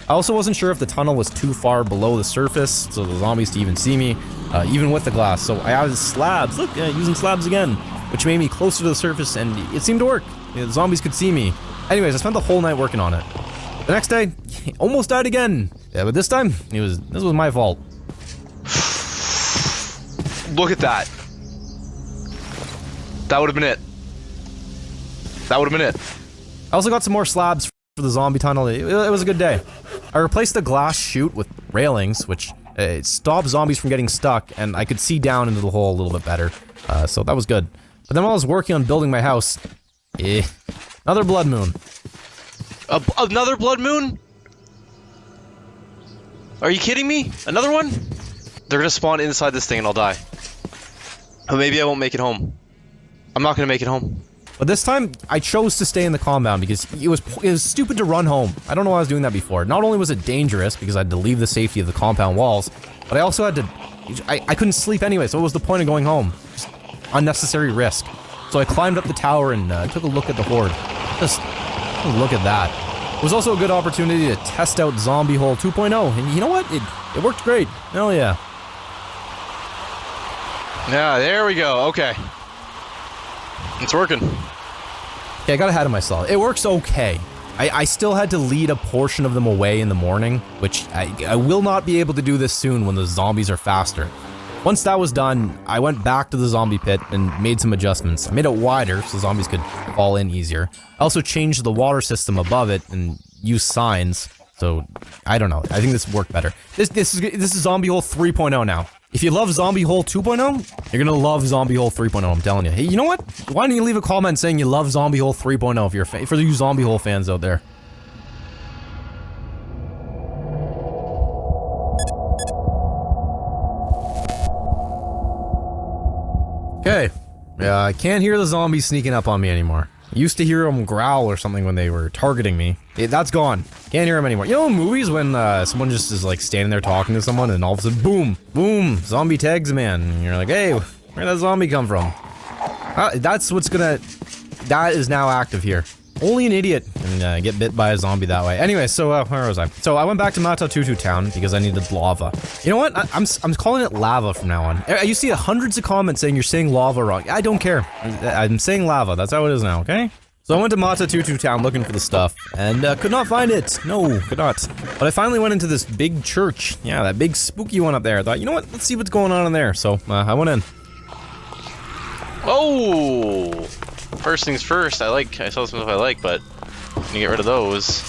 I also wasn't sure if the tunnel was too far below the surface, so the zombies to even see me, even with the glass. So I added slabs, look, using slabs again, which made me closer to the surface, and it seemed to work. The zombies could see me. Anyways, I spent the whole night working on it. The next day, almost died again. Yeah, but this time, this was my fault. Look at that. That would have been it. That would have been it. I also got some more slabs for the zombie tunnel. It was a good day. I replaced the glass chute with railings, which it stopped zombies from getting stuck, and I could see down into the hole a little bit better. So that was good. But then while I was working on building my house, another blood moon. Another blood moon? Are you kidding me? Another one? They're gonna spawn inside this thing and I'll die. Or maybe I won't make it home. I'm not gonna make it home. But this time, I chose to stay in the compound because it was stupid to run home. I don't know why I was doing that before. Not only was it dangerous because I had to leave the safety of the compound walls, but I also had to... I couldn't sleep anyway, so what was the point of going home? Just unnecessary risk. So I climbed up the tower and took a look at the horde. Just look at that. It was also a good opportunity to test out Zombie Hole 2.0, and you know what? It worked great. Hell yeah. Yeah, there we go. Okay. It's working. Okay, I got ahead of myself. It works okay. I still had to lead a portion of them away in the morning, which I will not be able to do this soon when the zombies are faster. Once that was done, I went back to the zombie pit and made some adjustments. I made it wider so zombies could fall in easier. I also changed the water system above it and used signs. So, I don't know. I think this worked better. This is Zombie Hole 3.0 now. If you love Zombie Hole 2.0, you're gonna love Zombie Hole 3.0, I'm telling you. Hey, you know what? Why don't you leave a comment saying you love Zombie Hole 3.0 if you're for you Zombie Hole fans out there. Okay. Yeah, I can't hear the zombies sneaking up on me anymore. I used to hear them growl or something when they were targeting me. That's gone. Can't hear them anymore. You know in movies when someone just is like standing there talking to someone and all of a sudden, boom, boom, zombie tags a man. And you're like, hey, where'd that zombie come from? That's what's gonna... That is now active here. Only an idiot can get bit by a zombie that way. Anyway, so where was I? So I went back to Mata Tutu town because I needed lava. You know what? I'm calling it lava from now on. You see hundreds of comments saying you're saying lava wrong. I don't care. I'm saying lava. That's how it is now, okay? So I went to Mata Tutu town looking for the stuff and could not find it. No, could not. But I finally went into this big church. Yeah, that big spooky one up there. I thought, you know what? Let's see what's going on in there. So I went in. Oh! First things first, I saw some stuff I like, but I'm gonna get rid of those.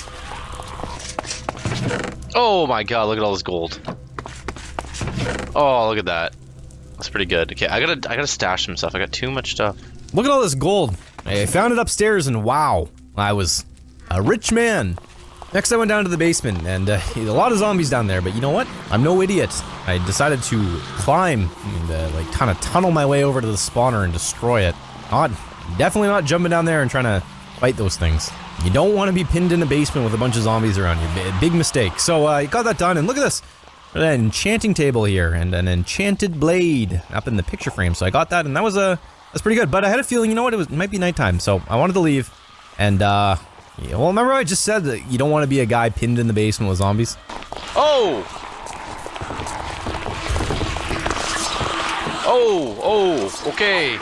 Oh my god, look at all this gold. Oh, look at that. That's pretty good. Okay, I gotta stash some stuff. I got too much stuff. Look at all this gold. I found it upstairs and wow, I was a rich man. Next I went down to the basement and a lot of zombies down there, but you know what? I'm no idiot. I decided to climb and like kind of tunnel my way over to the spawner and destroy it. Definitely not jumping down there and trying to fight those things. You don't want to be pinned in a basement with a bunch of zombies around you. Big mistake. So I got that done and look at this. An enchanting table here and an enchanted blade up in the picture frame. So I got that and that's pretty good. But I had a feeling, you know what, it might be nighttime. So I wanted to leave and yeah, well, remember I just said that you don't want to be a guy pinned in the basement with zombies? Oh! Oh, okay.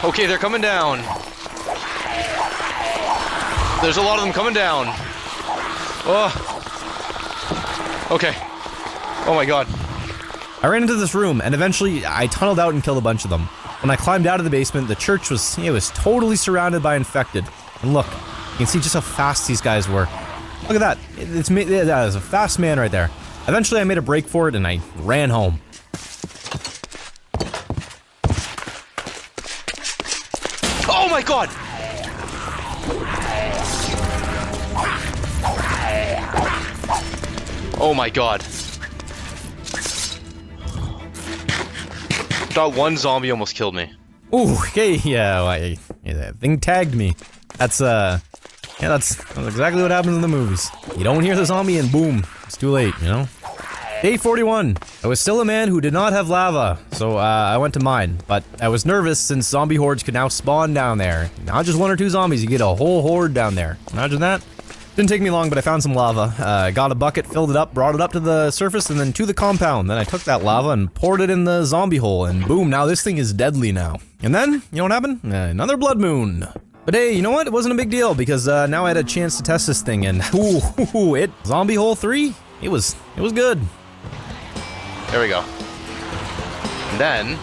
Okay, they're coming down. There's a lot of them coming down. Oh. Okay. Oh my god. I ran into this room and eventually I tunneled out and killed a bunch of them. When I climbed out of the basement, the church was totally surrounded by infected. And look, you can see just how fast these guys were. Look at that. That is a fast man right there. Eventually I made a break for it and I ran home. Oh my god! Oh my god. That one zombie almost killed me. Ooh, okay, yeah, that thing tagged me. That's exactly what happens in the movies. You don't hear the zombie and boom, it's too late, you know? Day 41. I was still a man who did not have lava, so I went to mine. But I was nervous since zombie hordes could now spawn down there. Not just one or two zombies, you get a whole horde down there. Imagine that. Didn't take me long, but I found some lava. Got a bucket, filled it up, brought it up to the surface, and then to the compound. Then I took that lava and poured it in the zombie hole, and boom, now this thing is deadly now. And then, you know what happened? Another blood moon. But hey, you know what? It wasn't a big deal, because now I had a chance to test this thing, and Zombie Hole 3? It was good. There we go. And then,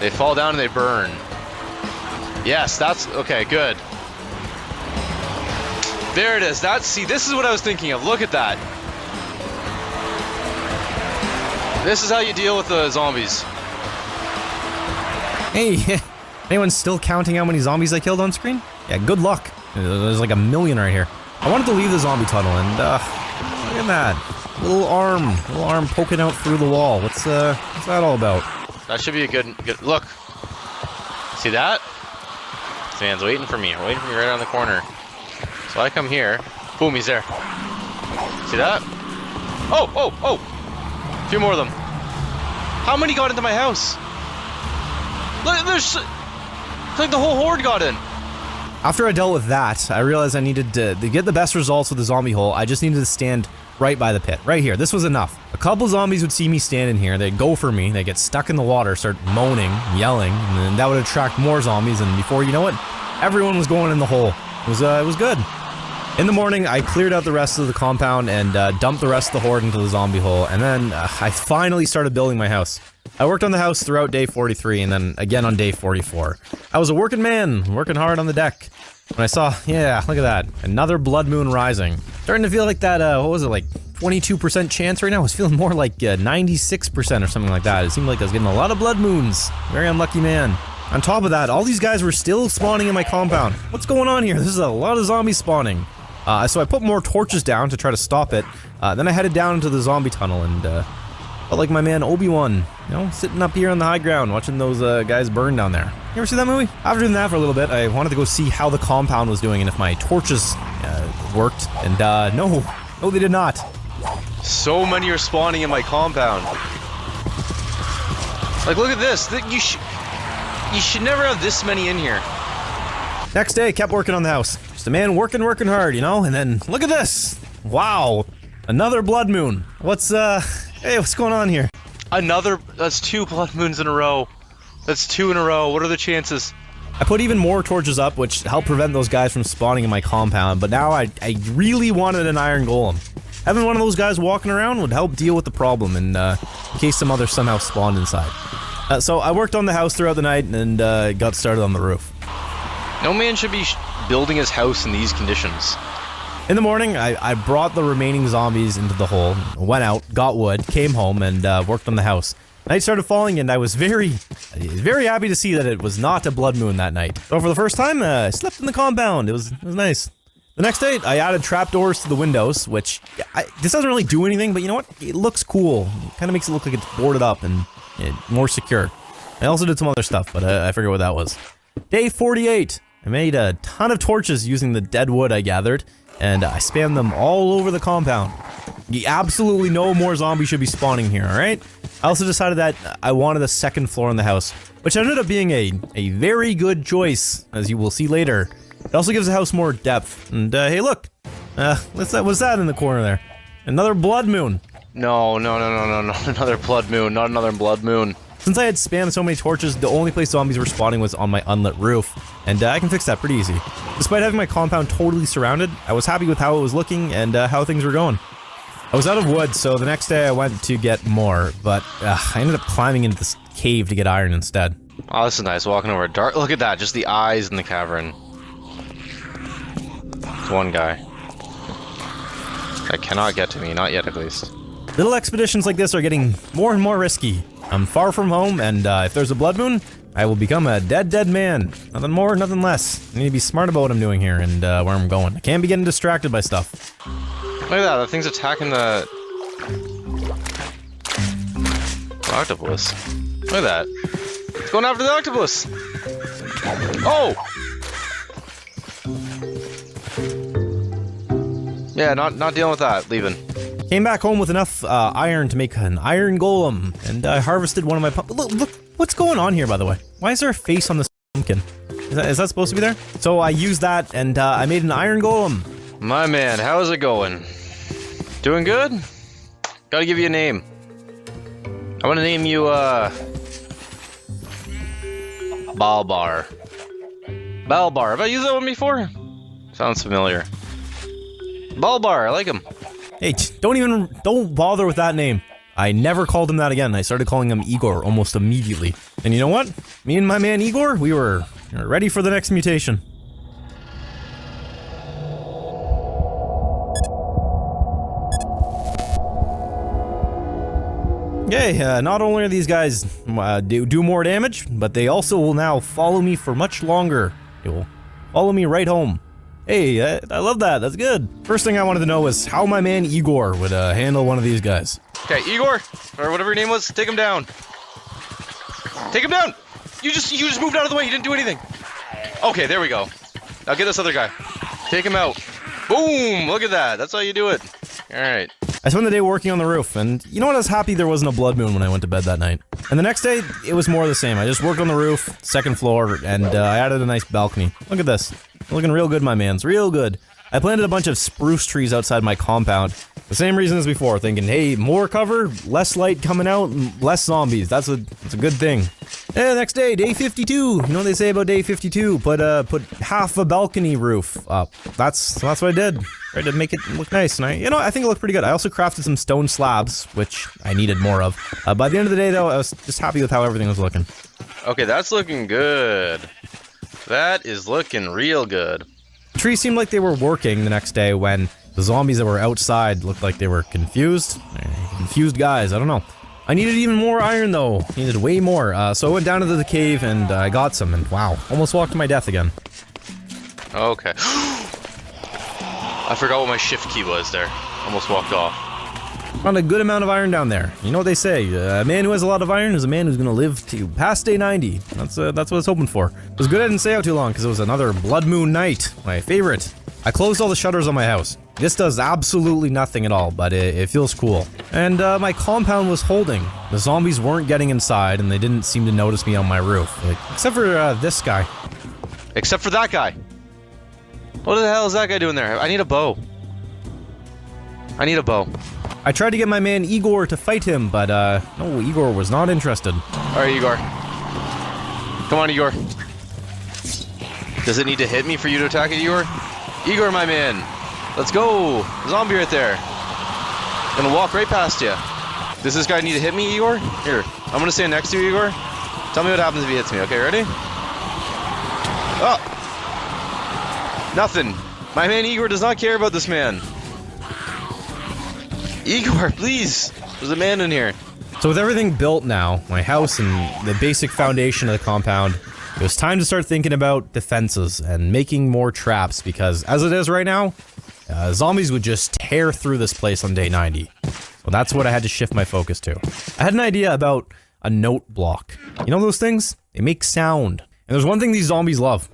they fall down and they burn. Yes, that's, okay, good. There it is. See, this is what I was thinking of. Look at that. This is how you deal with the zombies. Hey, anyone still counting how many zombies I killed on screen? Yeah, good luck. There's like 1 million right here. I wanted to leave the zombie tunnel and, look at that. Little arm poking out through the wall. What's that all about? That should be a good look. See that? This man's waiting for me right around the corner. So I come here. Boom, he's there. See that? Oh! A few more of them. How many got into my house? Look, there's like the whole horde got in. After I dealt with that, I realized I needed to get the best results with the zombie hole. I just needed to stand right by the pit. Right here. This was enough. A couple zombies would see me standing here. They'd go for me. They'd get stuck in the water, start moaning, yelling, and then that would attract more zombies. And before you know it, everyone was going in the hole. It was good. In the morning, I cleared out the rest of the compound and dumped the rest of the horde into the zombie hole. And then I finally started building my house. I worked on the house throughout day 43 and then again on day 44. I was a working man, working hard on the deck. When I saw, yeah, look at that, another blood moon rising. Starting to feel like that, what was it, like 22% chance right now? I was feeling more like 96% or something like that. It seemed like I was getting a lot of blood moons. Very unlucky man. On top of that, all these guys were still spawning in my compound. What's going on here? This is a lot of zombies spawning. So I put more torches down to try to stop it. Then I headed down into the zombie tunnel and felt like my man Obi-Wan, you know, sitting up here on the high ground watching those guys burn down there. You ever see that movie? After doing that for a little bit, I wanted to go see how the compound was doing and if my torches worked. And no, they did not. So many are spawning in my compound. Like, look at this. You should never have this many in here. Next day, kept working on the house. Just a man working hard, you know? And then, look at this! Wow! Another blood moon. Hey, what's going on here? That's 2 blood moons in a row. That's 2 in a row. What are the chances? I put even more torches up, which helped prevent those guys from spawning in my compound, but now I really wanted an iron golem. Having one of those guys walking around would help deal with the problem in case some others somehow spawned inside. So I worked on the house throughout the night and got started on the roof. No man should be building his house in these conditions. In the morning, I brought the remaining zombies into the hole, went out, got wood, came home, and worked on the house. Night started falling, and I was very happy to see that it was not a blood moon that night. So for the first time, I slept in the compound. It was nice. The next day, I added trapdoors to the windows, which this doesn't really do anything, but you know what? It looks cool. It kind of makes it look like it's boarded up and more secure. I also did some other stuff, but I forget what that was. Day 48. I made a ton of torches using the dead wood I gathered, and I spammed them all over the compound. Absolutely no more zombies should be spawning here, alright? I also decided that I wanted a second floor in the house, which ended up being a very good choice, as you will see later. It also gives the house more depth. And hey, look! What's that in the corner there? Another blood moon. No, another blood moon, not another blood moon. Since I had spammed so many torches, the only place zombies were spawning was on my unlit roof, and I can fix that pretty easy. Despite having my compound totally surrounded, I was happy with how it was looking and how things were going. I was out of wood, so the next day I went to get more, but I ended up climbing into this cave to get iron instead. Oh, this is nice, walking over a dark... Look at that, just the eyes in the cavern. It's one guy. That cannot get to me, not yet at least. Little expeditions like this are getting more and more risky. I'm far from home, and if there's a blood moon, I will become a dead man. Nothing more, nothing less. I need to be smart about what I'm doing here and where I'm going. I can't be getting distracted by stuff. Look at that, the thing's attacking the... octopus. Look at that. It's going after the octopus! Oh! Yeah, not dealing with that, leaving. Came back home with enough iron to make an iron golem, and I harvested one of my look, what's going on here, by the way? Why is there a face on this pumpkin? Is that supposed to be there? So I used that, and I made an iron golem. My man, how's it going? Doing good? Gotta give you a name. I wanna name you, Balbar. Balbar, have I used that one before? Sounds familiar. Balbar, I like him. Hey, don't bother with that name. I never called him that again. I started calling him Igor almost immediately. And you know what? Me and my man Igor, we were ready for the next mutation. Okay, not only are these guys do more damage, but they also will now follow me for much longer. They will follow me right home. Hey, I love that. That's good. First thing I wanted to know was how my man Igor would handle one of these guys. Okay, Igor, or whatever your name was, take him down. Take him down! You just moved out of the way, you didn't do anything. Okay, there we go. Now get this other guy. Take him out. Boom! Look at that. That's how you do it. Alright. I spent the day working on the roof, and you know what? I was happy there wasn't a blood moon when I went to bed that night. And the next day, it was more of the same. I just worked on the roof, second floor, and I added a nice balcony. Look at this. Looking real good, my mans. Real good. I planted a bunch of spruce trees outside my compound. The same reason as before, thinking, hey, more cover, less light coming out, less zombies. That's a good thing. And next day, day 52. You know what they say about day 52? Put half a balcony roof up. That's what I did. Tried to make it look nice, and I think it looked pretty good. I also crafted some stone slabs, which I needed more of. By the end of the day, though, I was just happy with how everything was looking. Okay, that's looking good. That is looking real good. The trees seemed like they were working the next day when the zombies that were outside looked like they were confused. Confused guys, I don't know. I needed even more iron, though. Needed way more. So I went down into the cave and I got some, and wow, almost walked to my death again. Okay. I forgot what my shift key was there. Almost walked off. Found a good amount of iron down there. You know what they say, a man who has a lot of iron is a man who's gonna live to past day 90. That's what I was hoping for. It was good I didn't stay out too long, because it was another blood moon night. My favorite. I closed all the shutters on my house. This does absolutely nothing at all, but it feels cool. And my compound was holding. The zombies weren't getting inside, and they didn't seem to notice me on my roof. Except for this guy. Except for that guy. What the hell is that guy doing there? I need a bow. I need a bow. I tried to get my man Igor to fight him, but no, Igor was not interested. Alright, Igor. Come on, Igor. Does it need to hit me for you to attack it, Igor? Igor, my man. Let's go. Zombie right there. Gonna walk right past you. Does this guy need to hit me, Igor? Here. I'm gonna stand next to you, Igor. Tell me what happens if he hits me. Okay, ready? Oh! Nothing. My man Igor does not care about this man. Igor, please. There's a man in here. So with everything built now, my house and the basic foundation of the compound, it was time to start thinking about defenses and making more traps because as it is right now, zombies would just tear through this place on day 90. So that's what I had to shift my focus to. I had an idea about a note block. You know those things? They make sound. And there's one thing these zombies love.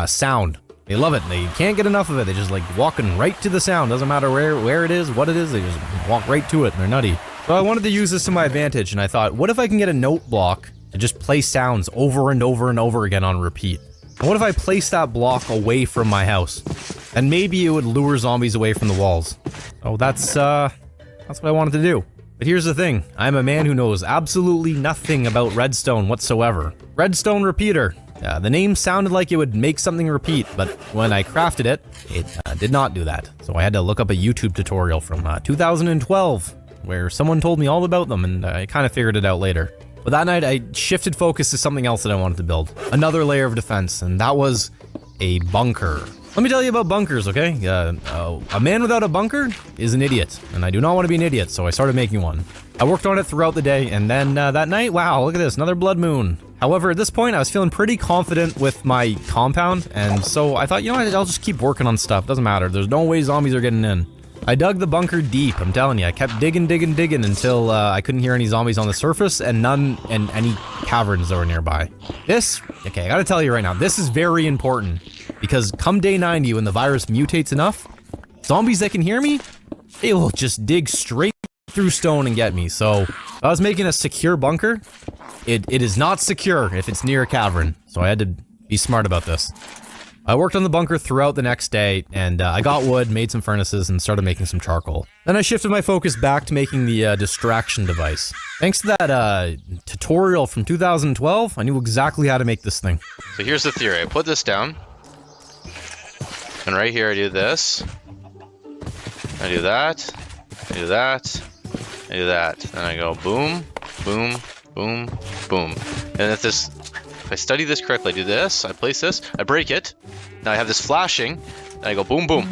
Sound. They love it. They can't get enough of it. They just like walking right to the sound. Doesn't matter where it is, what it is, they just walk right to it and they're nutty. So I wanted to use this to my advantage and I thought, what if I can get a note block to just play sounds over and over and over again on repeat? And what if I place that block away from my house? And maybe it would lure zombies away from the walls. So that's what I wanted to do. But here's the thing, I'm a man who knows absolutely nothing about redstone whatsoever. Redstone repeater. The name sounded like it would make something repeat, but when I crafted it, it did not do that. So I had to look up a YouTube tutorial from 2012, where someone told me all about them, and I kind of figured it out later. But that night, I shifted focus to something else that I wanted to build. Another layer of defense, and that was a bunker. Let me tell you about bunkers, okay? A man without a bunker is an idiot, and I do not want to be an idiot, so I started making one. I worked on it throughout the day, and then that night, wow, look at this, another blood moon. However, at this point, I was feeling pretty confident with my compound, and so I thought, you know what, I'll just keep working on stuff. Doesn't matter, there's no way zombies are getting in. I dug the bunker deep, I'm telling you. I kept digging until I couldn't hear any zombies on the surface and none in any caverns that were nearby. Okay, I gotta tell you right now, this is very important. Because come day 90, when the virus mutates enough, zombies that can hear me, they will just dig straight through stone and get me. So, I was making a secure bunker. It is not secure if it's near a cavern. So I had to be smart about this. I worked on the bunker throughout the next day, and I got wood, made some furnaces, and started making some charcoal. Then I shifted my focus back to making the distraction device. Thanks to that tutorial from 2012, I knew exactly how to make this thing. So here's the theory. I put this down. And right here I do this. I do that. I do that. I do that. And I go boom, boom, boom, boom. And if I study this correctly, I do this, I place this, I break it. Now I have this flashing, and I go boom, boom.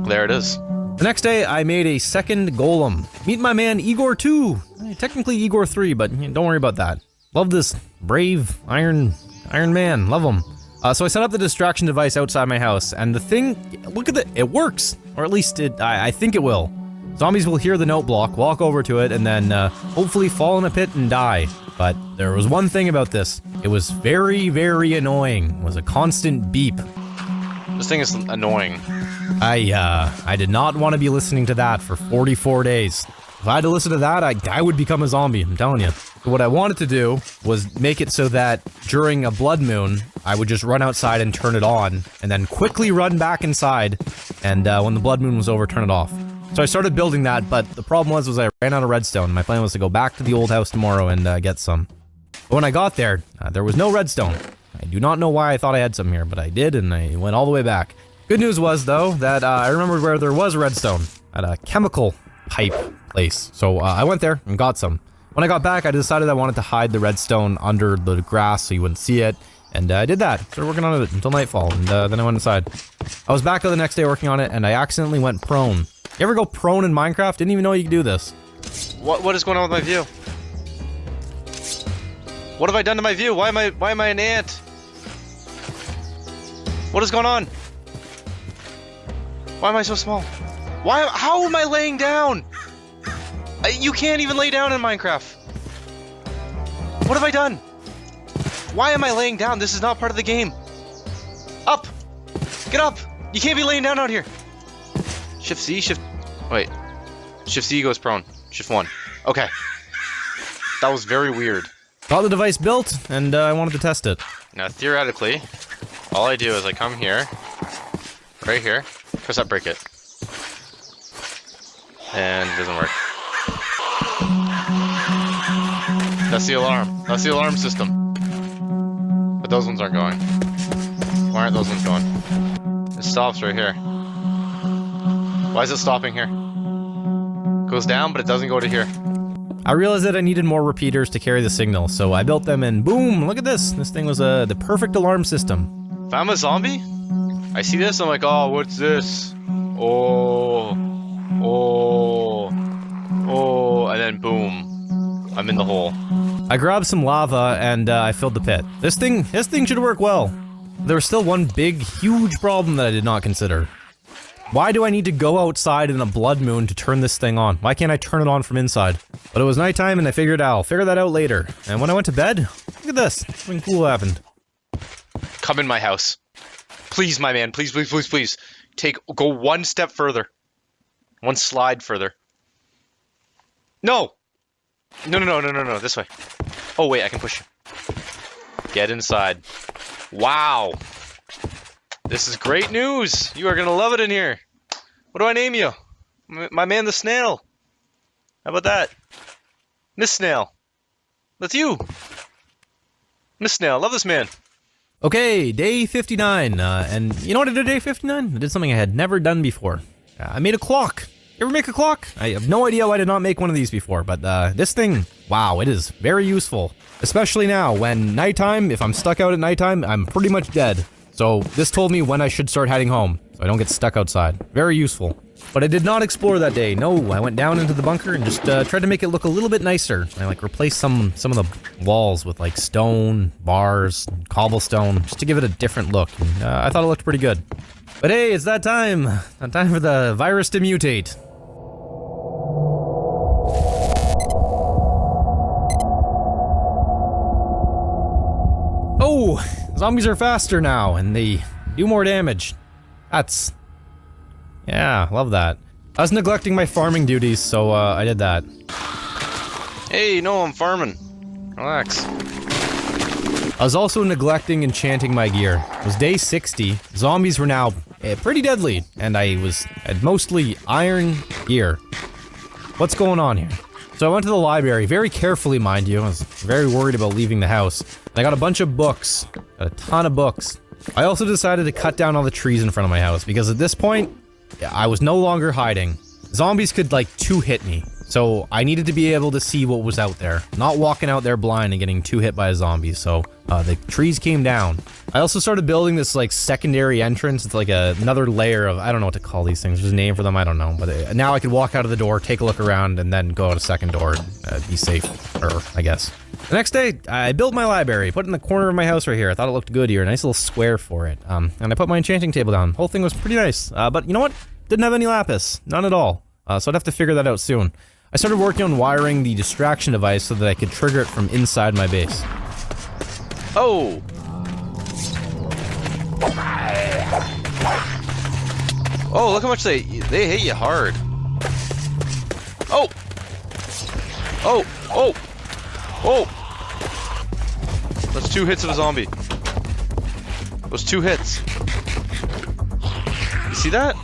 There it is. The next day, I made a second golem. Meet my man Igor 2. Technically Igor 3, but don't worry about that. Love this brave Iron Man. Love him. So I set up the distraction device outside my house, and the thing, look at it, it works. Or at least I think it will. Zombies will hear the note block, walk over to it, and then hopefully fall in a pit and die. But there was one thing about this. It was very, very annoying. It was a constant beep. This thing is annoying. I did not want to be listening to that for 44 days. If I had to listen to that, I would become a zombie, I'm telling you. What I wanted to do was make it so that during a blood moon, I would just run outside and turn it on, and then quickly run back inside, and when the blood moon was over, turn it off. So I started building that, but the problem was I ran out of redstone. My plan was to go back to the old house tomorrow and get some. But when I got there, there was no redstone. I do not know why I thought I had some here, but I did, and I went all the way back. Good news was, though, that I remembered where there was redstone, at a chemical pipe place. So I went there and got some. When I got back, I decided I wanted to hide the redstone under the grass so you wouldn't see it, and I did that. Started working on it until nightfall, and then I went inside. I was back the next day working on it, and I accidentally went prone. You ever go prone in Minecraft? Didn't even know you could do this. What is going on with my view? What have I done to my view? Why am I an ant? What is going on? Why am I so small? How am I laying down? You can't even lay down in Minecraft. What have I done? Why am I laying down? This is not part of the game. Up! Get up! You can't be laying down out here. Shift C, wait. Shift C goes prone. Shift 1. Okay. That was very weird. Got the device built, and I wanted to test it. Now, theoretically, all I do is I come here, right here, press that break it. And it doesn't work. That's the alarm. That's the alarm system. But those ones aren't going. Why aren't those ones going? It stops right here. Why is it stopping here? It goes down, but it doesn't go to here. I realized that I needed more repeaters to carry the signal, so I built them and boom, look at this. This thing was the perfect alarm system. If I'm a zombie, I see this, I'm like, oh, what's this? Oh, Oh, and then boom. I'm in the hole. I grabbed some lava and I filled the pit. This thing should work well. There was still one big, huge problem that I did not consider. Why do I need to go outside in a blood moon to turn this thing on? Why can't I turn it on from inside? But it was nighttime and I figured I'll figure that out later. And when I went to bed, look at this. Something cool happened. Come in my house. Please, my man. Please, please, please, please. Go one step further. One slide further. No! No. This way. Oh, wait, I can push you. Get inside. Wow. This is great news. You are going to love it in here. What do I name you? My man, the snail. How about that? Miss Snail. That's you. Miss Snail. Love this man. Okay, day 59, and you know what I did day 59? I did something I had never done before. I made a clock. You ever make a clock? I have no idea why I did not make one of these before, but this thing, wow, it is very useful. Especially now, when nighttime, if I'm stuck out at nighttime, I'm pretty much dead. So this told me when I should start heading home, so I don't get stuck outside. Very useful. But I did not explore that day. No, I went down into the bunker and just tried to make it look a little bit nicer. I like replaced some of the walls with like stone, bars, cobblestone, just to give it a different look. And, I thought it looked pretty good. But hey, it's that time. That time for the virus to mutate. Oh, zombies are faster now, and they do more damage. Yeah, love that. I was neglecting my farming duties, so I did that. Hey, no, I'm farming. Relax. I was also neglecting enchanting my gear. It was day 60. Zombies were now pretty deadly, and I had mostly iron gear. What's going on here? So I went to the library, very carefully, mind you. I was very worried about leaving the house. And I got a bunch of books. Got a ton of books. I also decided to cut down all the trees in front of my house, because at this point, I was no longer hiding. Zombies could, like, two-hit me. So I needed to be able to see what was out there. Not walking out there blind and getting two-hit by a zombie, so the trees came down. I also started building this, like, secondary entrance. It's like another layer of, I don't know what to call these things. There's a name for them, I don't know. But now I could walk out of the door, take a look around, and then go out a second door and be safer, I guess. The next day, I built my library, put it in the corner of my house right here. I thought it looked good here, a nice little square for it. And I put my enchanting table down. The whole thing was pretty nice. But you know what? Didn't have any lapis. None at all. So I'd have to figure that out soon. I started working on wiring the distraction device so that I could trigger it from inside my base. Oh! Oh, look how much they hit you hard. Oh! Oh! Oh! Oh! That's 2 hits of a zombie. Those 2 hits. You see that?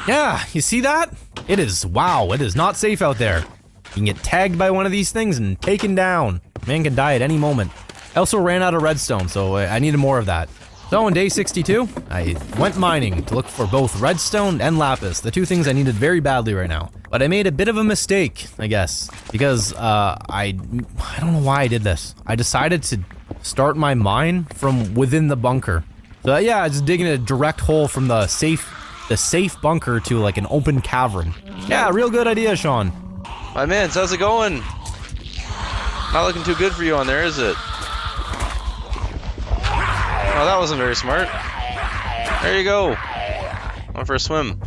Yeah, you see that? It is not safe out there. You can get tagged by one of these things and taken down. Man can die at any moment. I also ran out of redstone, so I needed more of that. So on day 62, I went mining to look for both redstone and lapis, the two things I needed very badly right now. But I made a bit of a mistake, I guess, because I don't know why I did this. I decided to start my mine from within the bunker. So yeah, I just digging a direct hole from the safe bunker to like an open cavern. Yeah, real good idea, Sean. My man, how's it going? Not looking too good for you on there, is it? Oh, that wasn't very smart. There you go. Went for a swim.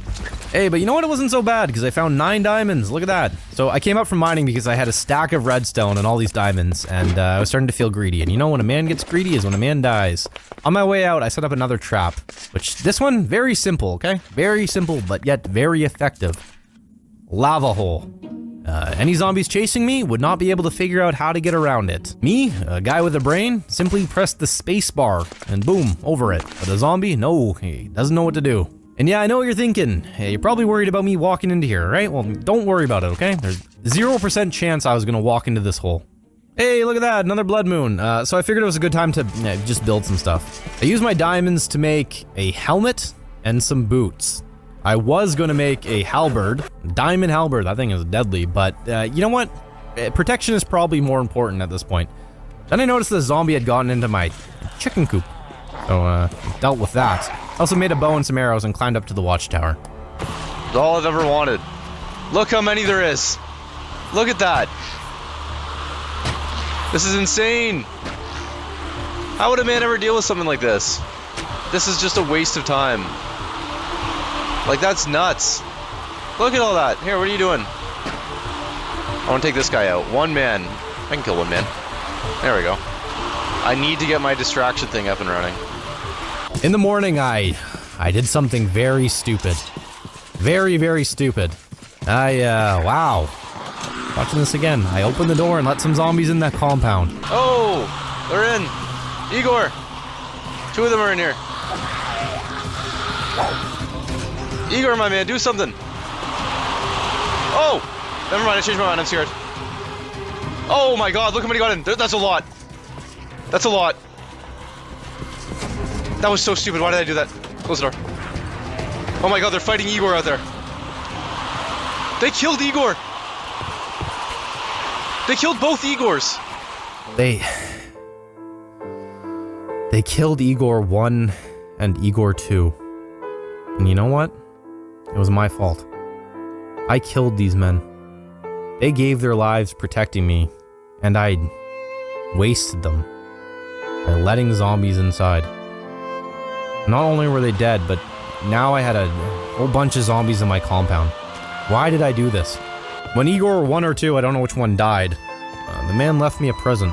Hey, but you know what? It wasn't so bad because I found 9 diamonds. Look at that. So I came up from mining because I had a stack of redstone and all these diamonds, and I was starting to feel greedy. And you know, when a man gets greedy is when a man dies. On my way out, I set up another trap, which this one, very simple, okay? Very simple, but yet very effective. Lava hole. Any zombies chasing me would not be able to figure out how to get around it. Me, a guy with a brain, simply pressed the space bar and boom, over it. But a zombie, no, he doesn't know what to do. And yeah, I know what you're thinking. Hey, you're probably worried about me walking into here, right? Well, don't worry about it, okay? There's 0% chance I was gonna walk into this hole. Hey, look at that, another blood moon. So I figured it was a good time to just build some stuff. I used my diamonds to make a helmet and some boots. I was gonna make a halberd, diamond halberd. That thing is deadly, but you know what? Protection is probably more important at this point. Then I noticed the zombie had gotten into my chicken coop, so dealt with that. I also made a bow and some arrows and climbed up to the watchtower. That's all I've ever wanted. Look how many there is. Look at that. This is insane. How would a man ever deal with something like this? This is just a waste of time. Like, that's nuts. Look at all that. Here, what are you doing? I want to take this guy out. One man. I can kill one man. There we go. I need to get my distraction thing up and running. In the morning, I did something very stupid. Very, very stupid. Wow. Watching this again. I opened the door and let some zombies in that compound. Oh! They're in! Igor! 2 of them are in here. Igor, my man, do something! Oh! Never mind, I changed my mind, I'm scared. Oh my god, look how many got in! That's a lot! That's a lot! That was so stupid, why did I do that? Close the door. Oh my god, they're fighting Igor out there. They killed Igor! They killed both Igors! They killed Igor 1 and Igor 2. And you know what? It was my fault. I killed these men. They gave their lives protecting me, and I wasted them by letting zombies inside. Not only were they dead, but now I had a whole bunch of zombies in my compound. Why did I do this? When Igor 1 or 2, I don't know which one, died, the man left me a present.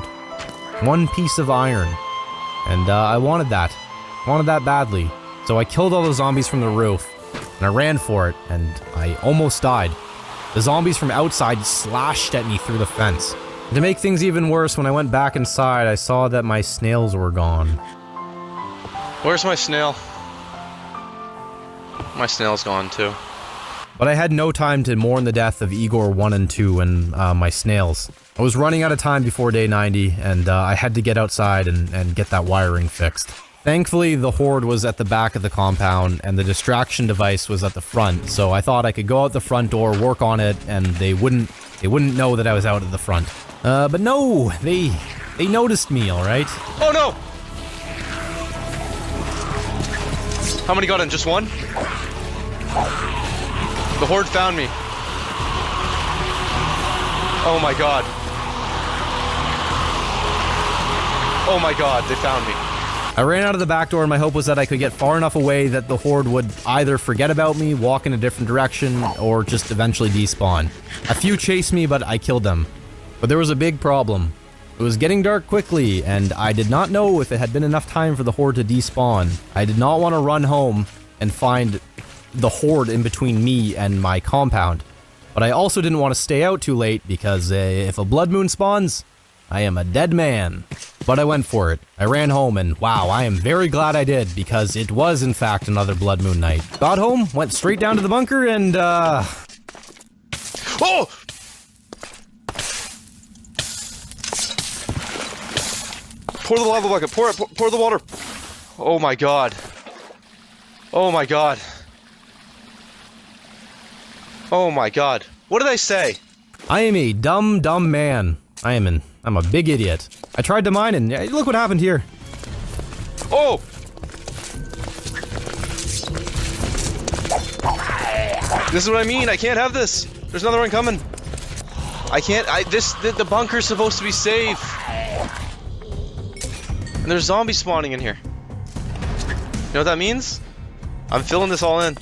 1 piece of iron. And I wanted that. Wanted that badly. So I killed all the zombies from the roof, and I ran for it, and I almost died. The zombies from outside slashed at me through the fence. And to make things even worse, when I went back inside, I saw that my snails were gone. Where's my snail? My snail's gone too. But I had no time to mourn the death of Igor 1 and 2 and my snails. I was running out of time before day 90, and I had to get outside and get that wiring fixed. Thankfully, the horde was at the back of the compound, and the distraction device was at the front, so I thought I could go out the front door, work on it, and they wouldn't know that I was out at the front. But no, they noticed me, alright? Oh no! How many got in? Just 1? The horde found me. Oh my god. Oh my god, they found me. I ran out of the back door and my hope was that I could get far enough away that the horde would either forget about me, walk in a different direction, or just eventually despawn. A few chased me, but I killed them. But there was a big problem. It was getting dark quickly, and I did not know if it had been enough time for the horde to despawn. I did not want to run home and find the horde in between me and my compound. But I also didn't want to stay out too late because if a blood moon spawns, I am a dead man. But I went for it. I ran home and wow, I am very glad I did because it was in fact another blood moon night. Got home, went straight down to the bunker and Oh! Pour the lava bucket, pour it, pour the water. Oh my god. Oh my god. Oh my god. What did I say? I am a dumb man. I'm a big idiot. I tried to mine and look what happened here. Oh! This is what I mean, I can't have this. There's another one coming. I can't, the bunker's supposed to be safe. And there's zombies spawning in here. You know what that means? I'm filling this all in.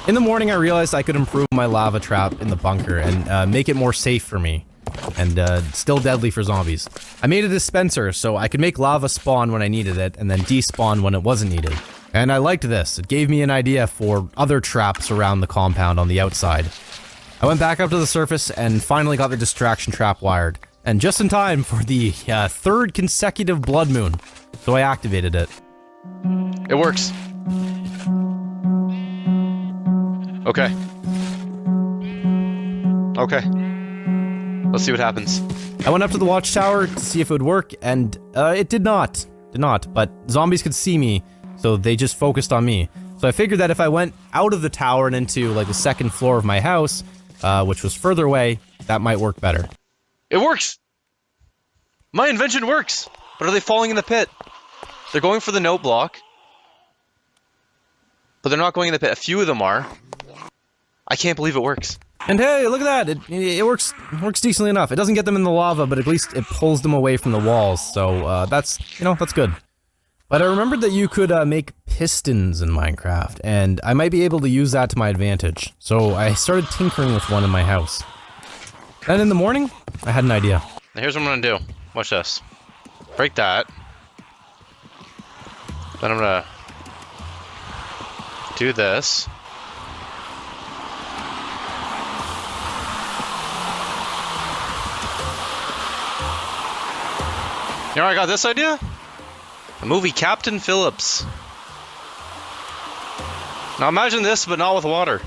In the morning, I realized I could improve my lava trap in the bunker and make it more safe for me. And still deadly for zombies. I made a dispenser so I could make lava spawn when I needed it and then despawn when it wasn't needed. And I liked this. It gave me an idea for other traps around the compound on the outside. I went back up to the surface and finally got the distraction trap wired. And just in time for the 3rd consecutive blood moon. So I activated it. It works. Okay. Okay. Let's see what happens. I went up to the watchtower to see if it would work, and it did not. But zombies could see me, so they just focused on me. So I figured that if I went out of the tower and into, like, the 2nd floor of my house, which was further away, that might work better. It works! My invention works! But are they falling in the pit? They're going for the note block. But they're not going in the pit. A few of them are. I can't believe it works. And hey, look at that! It works decently enough. It doesn't get them in the lava, but at least it pulls them away from the walls. So that's that's good. But I remembered that you could make pistons in Minecraft, and I might be able to use that to my advantage. So I started tinkering with one in my house. Then in the morning, I had an idea. Now here's what I'm gonna do. Watch this. Break that. Then I'm gonna do this. You know where I got this idea? The movie Captain Phillips. Now imagine this, but not with water.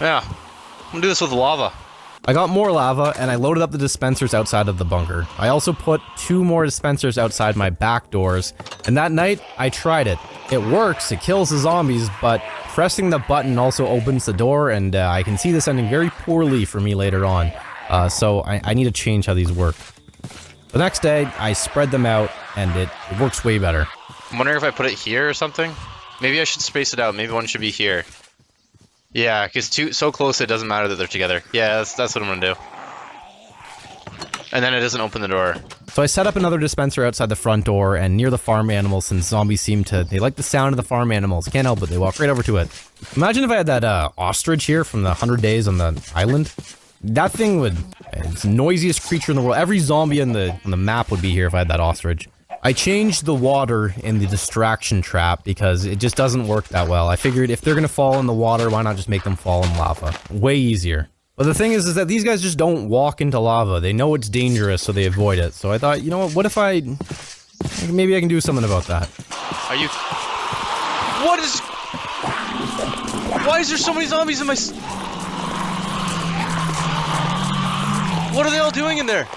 Yeah, I'm gonna do this with lava. I got more lava, and I loaded up the dispensers outside of the bunker. I also put 2 more dispensers outside my back doors, and that night, I tried it. It works, it kills the zombies, but pressing the button also opens the door, and I can see this ending very poorly for me later on. So I need to change how these work. The next day, I spread them out, and it works way better. I'm wondering if I put it here or something. Maybe I should space it out. Maybe one should be here. Yeah, because so close it doesn't matter that they're together. Yeah, that's what I'm gonna do. And then it doesn't open the door. So I set up another dispenser outside the front door and near the farm animals, since zombies they like the sound of the farm animals. Can't help it, they walk right over to it. Imagine if I had that ostrich here from the 100 Days on the island. That thing it's the noisiest creature in the world. Every zombie on the map would be here if I had that ostrich. I changed the water in the distraction trap because it just doesn't work that well. I figured if they're gonna fall in the water, why not just make them fall in lava? Way easier. But the thing is that these guys just don't walk into lava. They know it's dangerous, so they avoid it. So I thought, you know what if maybe I can do something about that. Are you... Why is there so many zombies in my... What are they all doing in there?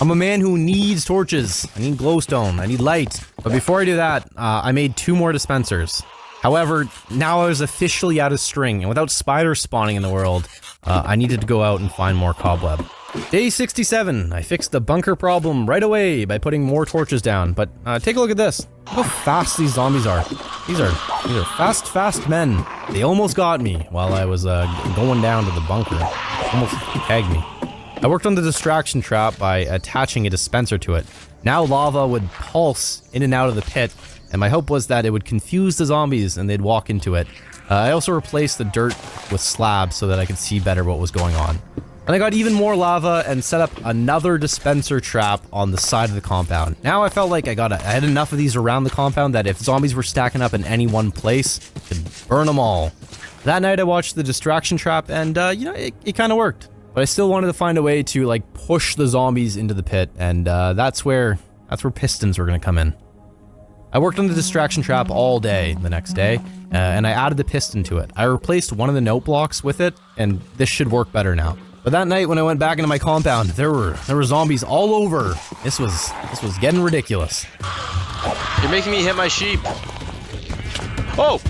I'm a man who needs torches. I need glowstone. I need light. But before I do that, I made 2 more dispensers. However, now I was officially out of string, and without spiders spawning in the world, I needed to go out and find more cobweb. Day 67. I fixed the bunker problem right away by putting more torches down. But take a look at this. Look how fast these zombies are. These are fast men. They almost got me while I was going down to the bunker. Almost tagged me. I worked on the distraction trap by attaching a dispenser to it. Now lava would pulse in and out of the pit, and my hope was that it would confuse the zombies and they'd walk into it. I also replaced the dirt with slabs so that I could see better what was going on. And I got even more lava and set up another dispenser trap on the side of the compound. Now I felt like I had enough of these around the compound that if zombies were stacking up in any one place, I could burn them all. That night I watched the distraction trap and, it kind of worked. But I still wanted to find a way to, like, push the zombies into the pit, and that's where pistons were gonna come in. I worked on the distraction trap all day the next day, and I added the piston to it. I replaced one of the note blocks with it, and this should work better now. But that night when I went back into my compound, there were zombies all over. This was getting ridiculous. You're making me hit my sheep. Oh!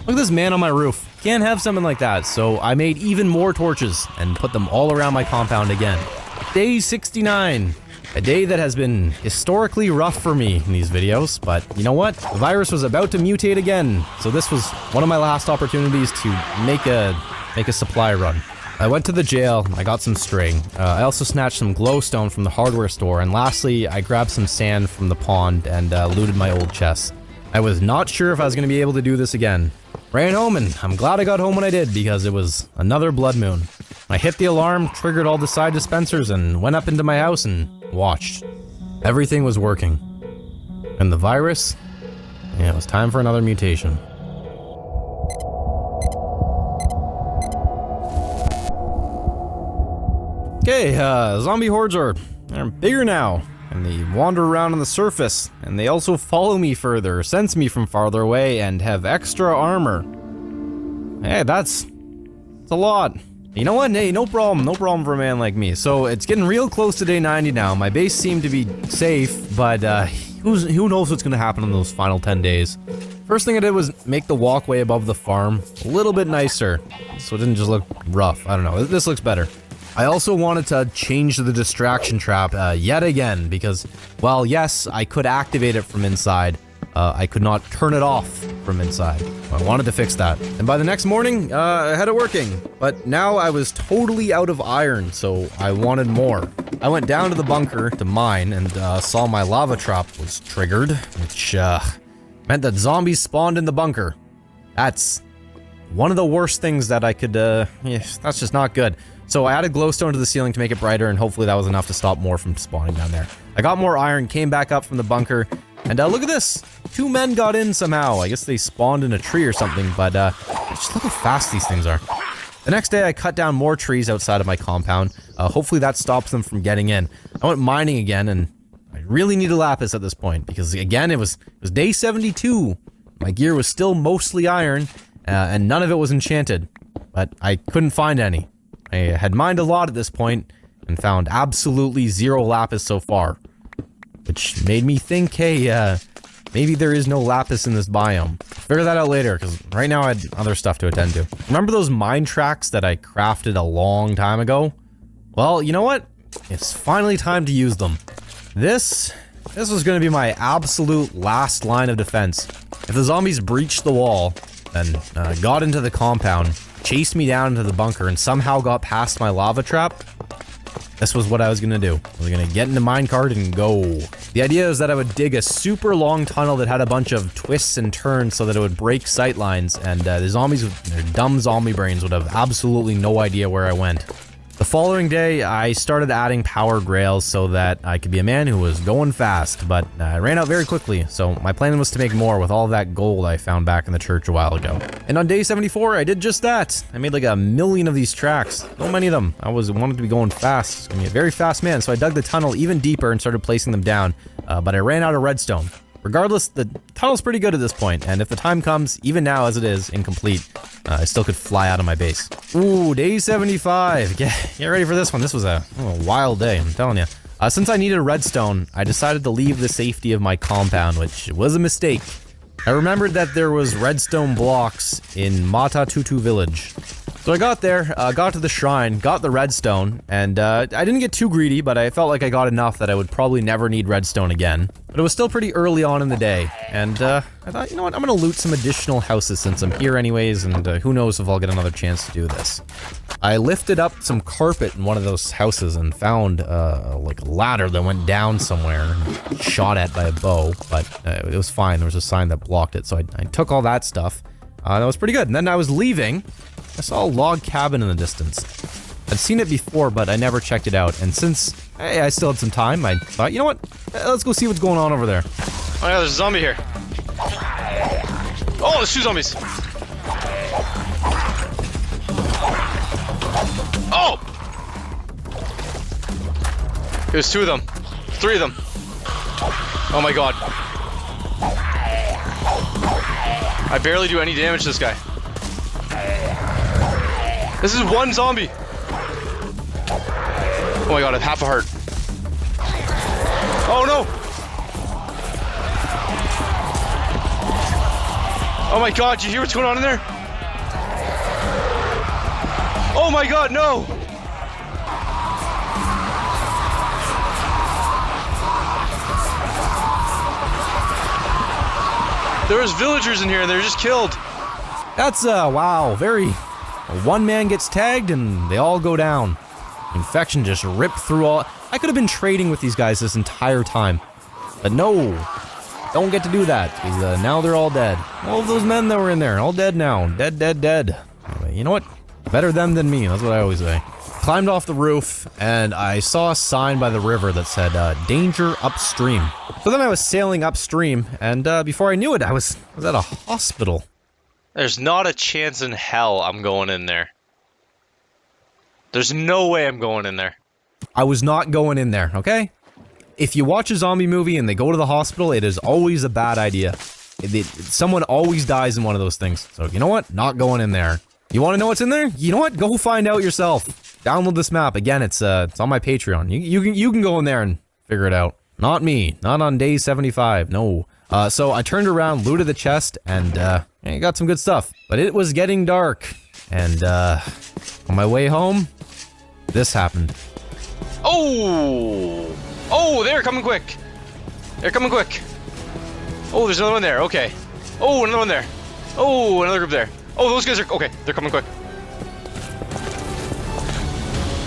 Look at this man on my roof. Can't have something like that, so I made even more torches and put them all around my compound again. Day 69. A day that has been historically rough for me in these videos, but you know what? The virus was about to mutate again, so this was one of my last opportunities to make a supply run. I went to the jail, I got some string. I also snatched some glowstone from the hardware store, and lastly, I grabbed some sand from the pond and looted my old chest. I was not sure if I was going to be able to do this again. Ran home, and I'm glad I got home when I did, because it was another blood moon. I hit the alarm, triggered all the side dispensers, and went up into my house and watched. Everything was working. And the virus? Yeah, it was time for another mutation. Okay, zombie hordes they're bigger now. And they wander around on the surface, and they also follow me further, sense me from farther away, and have extra armor. Hey, that's a lot. You know what? Hey, no problem for a man like me. So it's getting real close to day 90 now. My base seemed to be safe, but who knows what's gonna happen in those final 10 days. First thing I did was make the walkway above the farm a little bit nicer, so it didn't just look rough. I don't know, this looks better. I also wanted to change the distraction trap yet again because, well, yes, I could activate it from inside. I could not turn it off from inside. I wanted to fix that. And by the next morning, I had it working. But now I was totally out of iron, so I wanted more. I went down to the bunker to mine and saw my lava trap was triggered, which meant that zombies spawned in the bunker. That's one of the worst things that I could, that's just not good. So I added glowstone to the ceiling to make it brighter, and hopefully that was enough to stop more from spawning down there. I got more iron, came back up from the bunker, and look at this! 2 men got in somehow. I guess they spawned in a tree or something, but just look how fast these things are. The next day I cut down more trees outside of my compound. Hopefully that stops them from getting in. I went mining again, and I really need a lapis at this point, because again, it was day 72. My gear was still mostly iron, and none of it was enchanted, but I couldn't find any. I had mined a lot at this point and found absolutely 0 lapis so far, which made me think, hey, maybe there is no lapis in this biome. Figure that out later, because right now I had other stuff to attend to. Remember those mine tracks that I crafted a long time ago? Well, you know what? It's finally time to use them. This was going to be my absolute last line of defense. If the zombies breached the wall, and got into the compound, chased me down into the bunker, and somehow got past my lava trap, this was what I was gonna do. I was gonna get into minecart and go. The idea is that I would dig a super long tunnel that had a bunch of twists and turns so that it would break sight lines, and the zombies with their dumb zombie brains would have absolutely no idea where I went. The following day, I started adding power grails so that I could be a man who was going fast, but I ran out very quickly, so my plan was to make more with all that gold I found back in the church a while ago. And on day 74, I did just that. I made like 1,000,000 of these tracks. So many of them. I wanted to be going fast. I was gonna be a very fast man, so I dug the tunnel even deeper and started placing them down, but I ran out of redstone. Regardless, the tunnel's pretty good at this point, and if the time comes, even now as it is, incomplete, I still could fly out of my base. Ooh, day 75. Get ready for this one. This was a wild day, I'm telling you. Since I needed redstone, I decided to leave the safety of my compound, which was a mistake. I remembered that there was redstone blocks in Mata Tutu village. So I got there, got to the shrine, got the redstone, and I didn't get too greedy, but I felt like I got enough that I would probably never need redstone again. But it was still pretty early on in the day, and I thought, you know what, I'm gonna loot some additional houses since I'm here anyways, and who knows if I'll get another chance to do this. I lifted up some carpet in one of those houses and found like a ladder that went down somewhere, shot at by a bow, but it was fine. There was a sign that blocked it, so I took all that stuff. That was pretty good. And then I was leaving, I saw a log cabin in the distance. I'd seen it before, but I never checked it out, and since I still had some time, I thought, you know what, let's go see what's going on over there. Oh yeah, there's a zombie here. Oh, there's 2 zombies. Oh! There's 2 of them. 3 of them. Oh my god. I barely do any damage to this guy. This is 1 zombie. Oh my god, I have half a heart. Oh no! Oh my god, do you hear what's going on in there? Oh my god, no! There was villagers in here and they were just killed. That's, wow, very... One man gets tagged and they all go down. Infection just ripped through all... I could have been trading with these guys this entire time. But no, don't get to do that, because now they're all dead. All of those men that were in there, all dead now. Dead, dead, dead. Anyway, you know what? Better them than me, that's what I always say. Climbed off the roof, and I saw a sign by the river that said, danger upstream. So then I was sailing upstream, and before I knew it, I was at a hospital. There's not a chance in hell I'm going in there. There's no way I'm going in there. I was not going in there, okay? If you watch a zombie movie and they go to the hospital, it is always a bad idea. Someone always dies in one of those things. So, you know what? Not going in there. You want to know what's in there? You know what? Go find out yourself. Download this map. Again, it's on my Patreon. You can go in there and figure it out. Not me. Not on day 75. No. So I turned around, looted the chest, and I got some good stuff. But it was getting dark. And on my way home, this happened. Oh! Oh, they're coming quick. They're coming quick. Oh, there's another one there. Okay. Oh, another one there. Oh, another group there. Oh, those guys are okay. They're coming quick.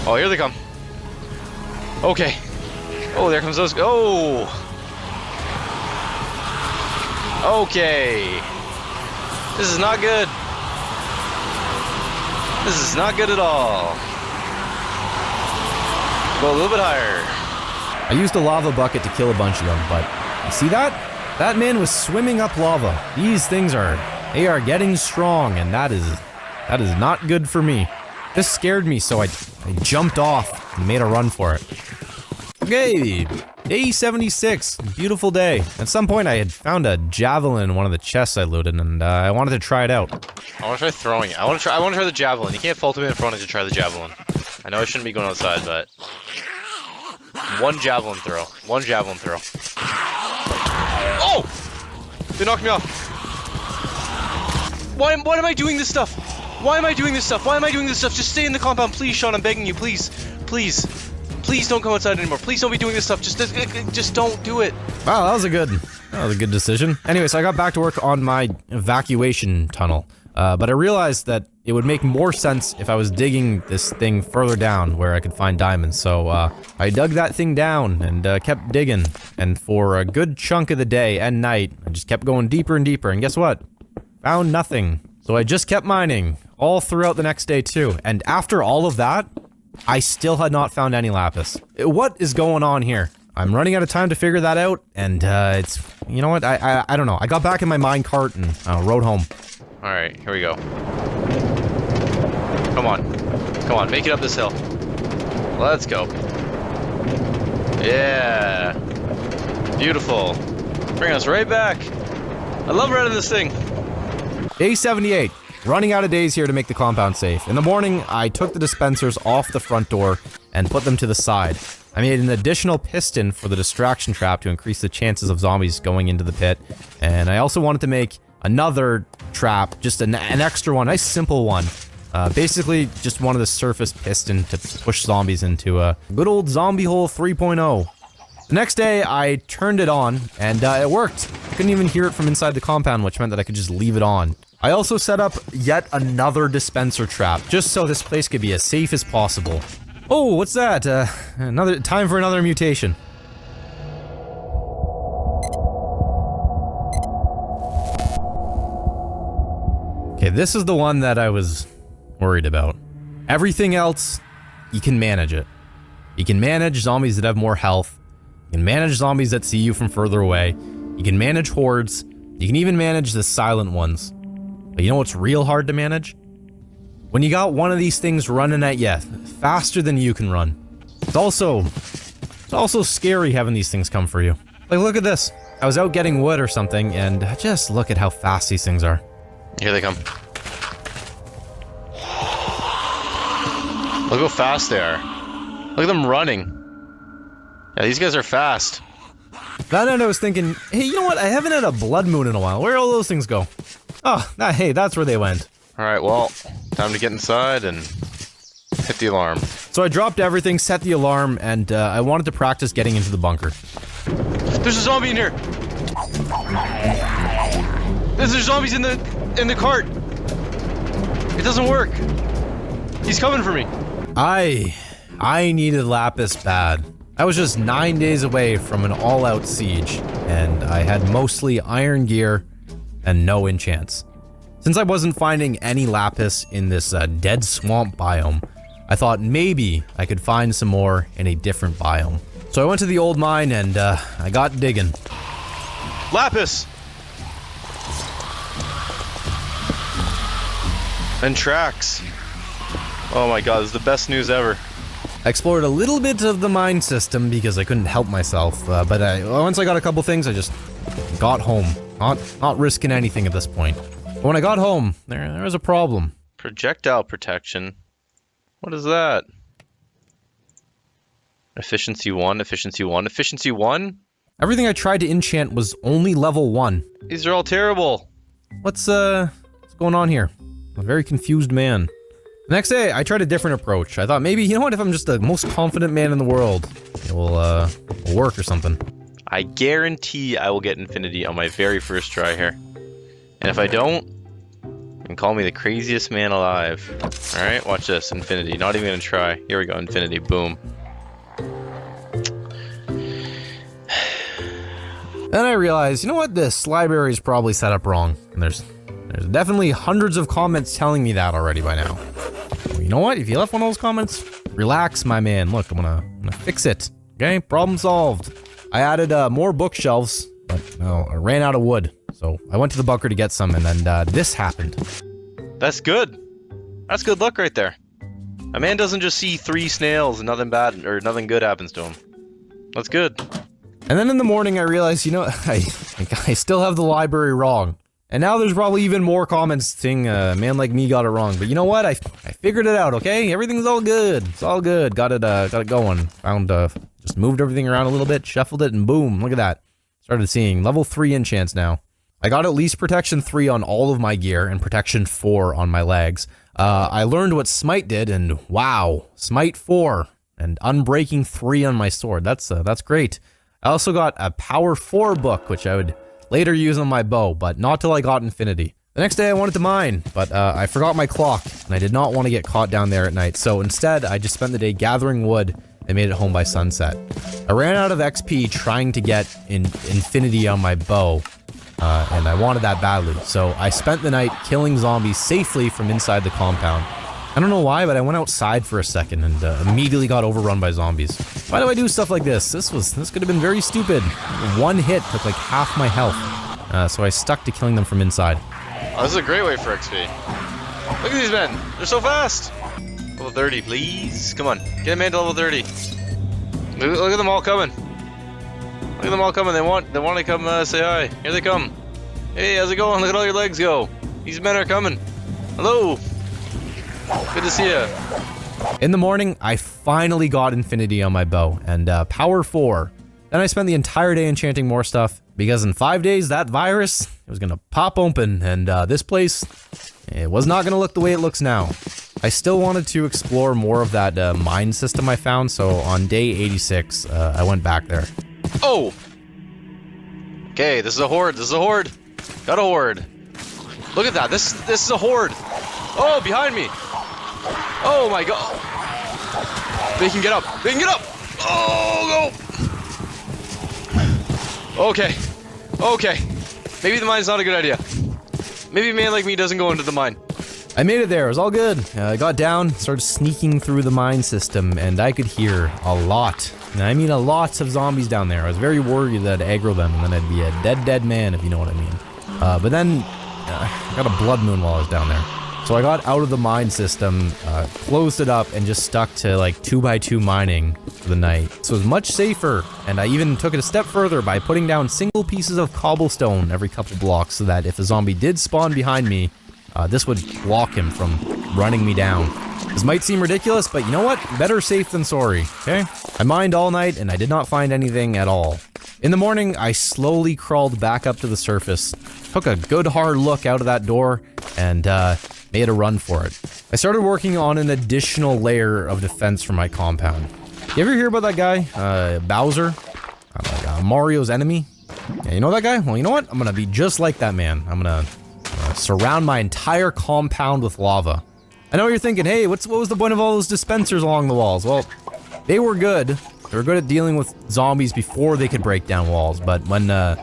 Oh, here they come. Okay. Oh, there comes those. Oh. Okay. This is not good. This is not good at all. Go a little bit higher. I used a lava bucket to kill a bunch of them, but you see that? That man was swimming up lava. These things they are getting strong, and that is not good for me. This scared me, so I jumped off and made a run for it. Okay, day 76, beautiful day. At some point I had found a javelin in one of the chests I looted, and I wanted to try it out. I want to try throwing it. I want to try the javelin. You can't fault me if I wanted to try the javelin. I know I shouldn't be going outside, but one javelin throw. One javelin throw. Oh! They knocked me off. Why am I doing this stuff? Why am I doing this stuff? Why am I doing this stuff? Just stay in the compound, please, Sean. I'm begging you, please, please, please don't come outside anymore. Please don't be doing this stuff. Just don't do it. Wow, that was a good decision. Anyway, so I got back to work on my evacuation tunnel, but I realized that it would make more sense if I was digging this thing further down where I could find diamonds. So I dug that thing down and kept digging, and for a good chunk of the day and night, I just kept going deeper and deeper. And guess what? Found nothing. So I just kept mining all throughout the next day too. And after all of that, I still had not found any lapis. What is going on here? I'm running out of time to figure that out, and it's, you know what, I don't know. I got back in my mine cart and rode home. Alright, here we go. Come on. Come on, make it up this hill. Let's go. Yeah. Beautiful. Bring us right back. I love riding this thing. Day 78. Running out of days here to make the compound safe. In the morning, I took the dispensers off the front door and put them to the side. I made an additional piston for the distraction trap to increase the chances of zombies going into the pit. And I also wanted to make another trap, just an extra one, a nice simple one. Basically, just wanted a surface piston to push zombies into a good old zombie hole 3.0. The next day, I turned it on, and it worked. I couldn't even hear it from inside the compound, which meant that I could just leave it on. I also set up yet another dispenser trap, just so this place could be as safe as possible. Oh, what's that? Another time for another mutation. Okay, this is the one that I was worried about. Everything else, you can manage it. You can manage zombies that have more health. You can manage zombies that see you from further away. You can manage hordes. You can even manage the silent ones. But you know what's real hard to manage? When you got one of these things running at you faster than you can run. It's also scary having these things come for you. Like, look at this. I was out getting wood or something, and just look at how fast these things are. Here they come. Look how fast they are. Look at them running. Yeah, these guys are fast. That night I was thinking, hey, you know what? I haven't had a blood moon in a while. Where'd all those things go? Oh, hey, that's where they went. Alright, well, time to get inside and hit the alarm. So I dropped everything, set the alarm, and I wanted to practice getting into the bunker. There's a zombie in here! There's zombies in the cart! It doesn't work! He's coming for me! I needed lapis bad. I was just 9 days away from an all-out siege, and I had mostly iron gear and no enchants. Since I wasn't finding any lapis in this dead swamp biome, I thought maybe I could find some more in a different biome. So I went to the old mine and I got digging. Lapis! And tracks. Oh my god, this is the best news ever. I explored a little bit of the mine system because I couldn't help myself, but once I got a couple things, I just got home. Not risking anything at this point. But when I got home, there was a problem. Projectile protection? What is that? Efficiency 1, efficiency 1, efficiency 1? Everything I tried to enchant was only level 1. These are all terrible. What's going on here? I'm a very confused man. The next day, I tried a different approach. I thought maybe, you know what, if I'm just the most confident man in the world, it will work or something. I guarantee I will get infinity on my very first try here. And if I don't, you can call me the craziest man alive. Alright, watch this. Infinity. Not even gonna try. Here we go. Infinity. Boom. Then I realized, you know what? This library is probably set up wrong. And there's definitely hundreds of comments telling me that already by now. Well, you know what? If you left one of those comments, relax, my man. Look, I'm gonna fix it. Okay, problem solved. I added more bookshelves, but no, I ran out of wood. So I went to the bunker to get some, and then this happened. That's good. That's good luck right there. A man doesn't just see 3 snails and nothing bad or nothing good happens to him. That's good. And then in the morning, I realized, you know, I still have the library wrong. And now there's probably even more comments saying, a man like me got it wrong. But you know what? I figured it out, okay? Everything's all good. It's all good. Got it going. Found, just moved everything around a little bit, shuffled it, and boom, look at that. Started seeing level 3 enchants now. I got at least protection 3 on all of my gear and protection 4 on my legs. I learned what smite did, and wow, smite 4 and unbreaking 3 on my sword. That's great. I also got a power 4 book, which I would later use on my bow, but not till I got infinity. The next day I wanted to mine, but I forgot my clock, and I did not want to get caught down there at night. So instead, I just spent the day gathering wood and made it home by sunset. I ran out of XP trying to get infinity on my bow, and I wanted that badly. So I spent the night killing zombies safely from inside the compound. I don't know why, but I went outside for a second and immediately got overrun by zombies. Why do I do stuff like this? This could have been very stupid. One hit took like half my health, so I stuck to killing them from inside. Oh, this is a great way for XP. Look at these men. They're so fast. Level 30, please. Come on. Get a man to level 30. Look at them all coming. Look at them all coming. They want to come say hi. Here they come. Hey, how's it going? Look at all your legs go. These men are coming. Hello. Good to see you. In the morning, I finally got infinity on my bow and power 4. Then I spent the entire day enchanting more stuff because in 5 days that virus it was gonna pop open and this place it was not gonna look the way it looks now. I still wanted to explore more of that mine system I found, so on day 86 I went back there. Oh. Okay, this is a horde. This is a horde. Got a horde. Look at that. This is a horde. Oh, behind me. Oh my god. They can get up. They can get up. Oh, go. Okay. Okay. Maybe the mine's not a good idea. Maybe a man like me doesn't go into the mine. I made it there. It was all good. I got down, started sneaking through the mine system, and I could hear a lot. And I mean a lot of zombies down there. I was very worried that I'd aggro them, and then I'd be a dead man, if you know what I mean. But then, I got a blood moon while I was down there. So I got out of the mine system, closed it up, and just stuck to like 2x2 mining for the night. So it was much safer, and I even took it a step further by putting down single pieces of cobblestone every couple blocks so that if a zombie did spawn behind me, this would block him from running me down. This might seem ridiculous, but you know what? Better safe than sorry, okay? I mined all night, and I did not find anything at all. In the morning, I slowly crawled back up to the surface, took a good hard look out of that door, and made a run for it. I started working on an additional layer of defense for my compound. You ever hear about that guy, Bowser? Mario's enemy? Yeah, you know that guy? Well, you know what? I'm gonna be just like that man. I'm gonna surround my entire compound with lava. I know what you're thinking, hey, what was the point of all those dispensers along the walls? Well, they were good. They were good at dealing with zombies before they could break down walls, but when a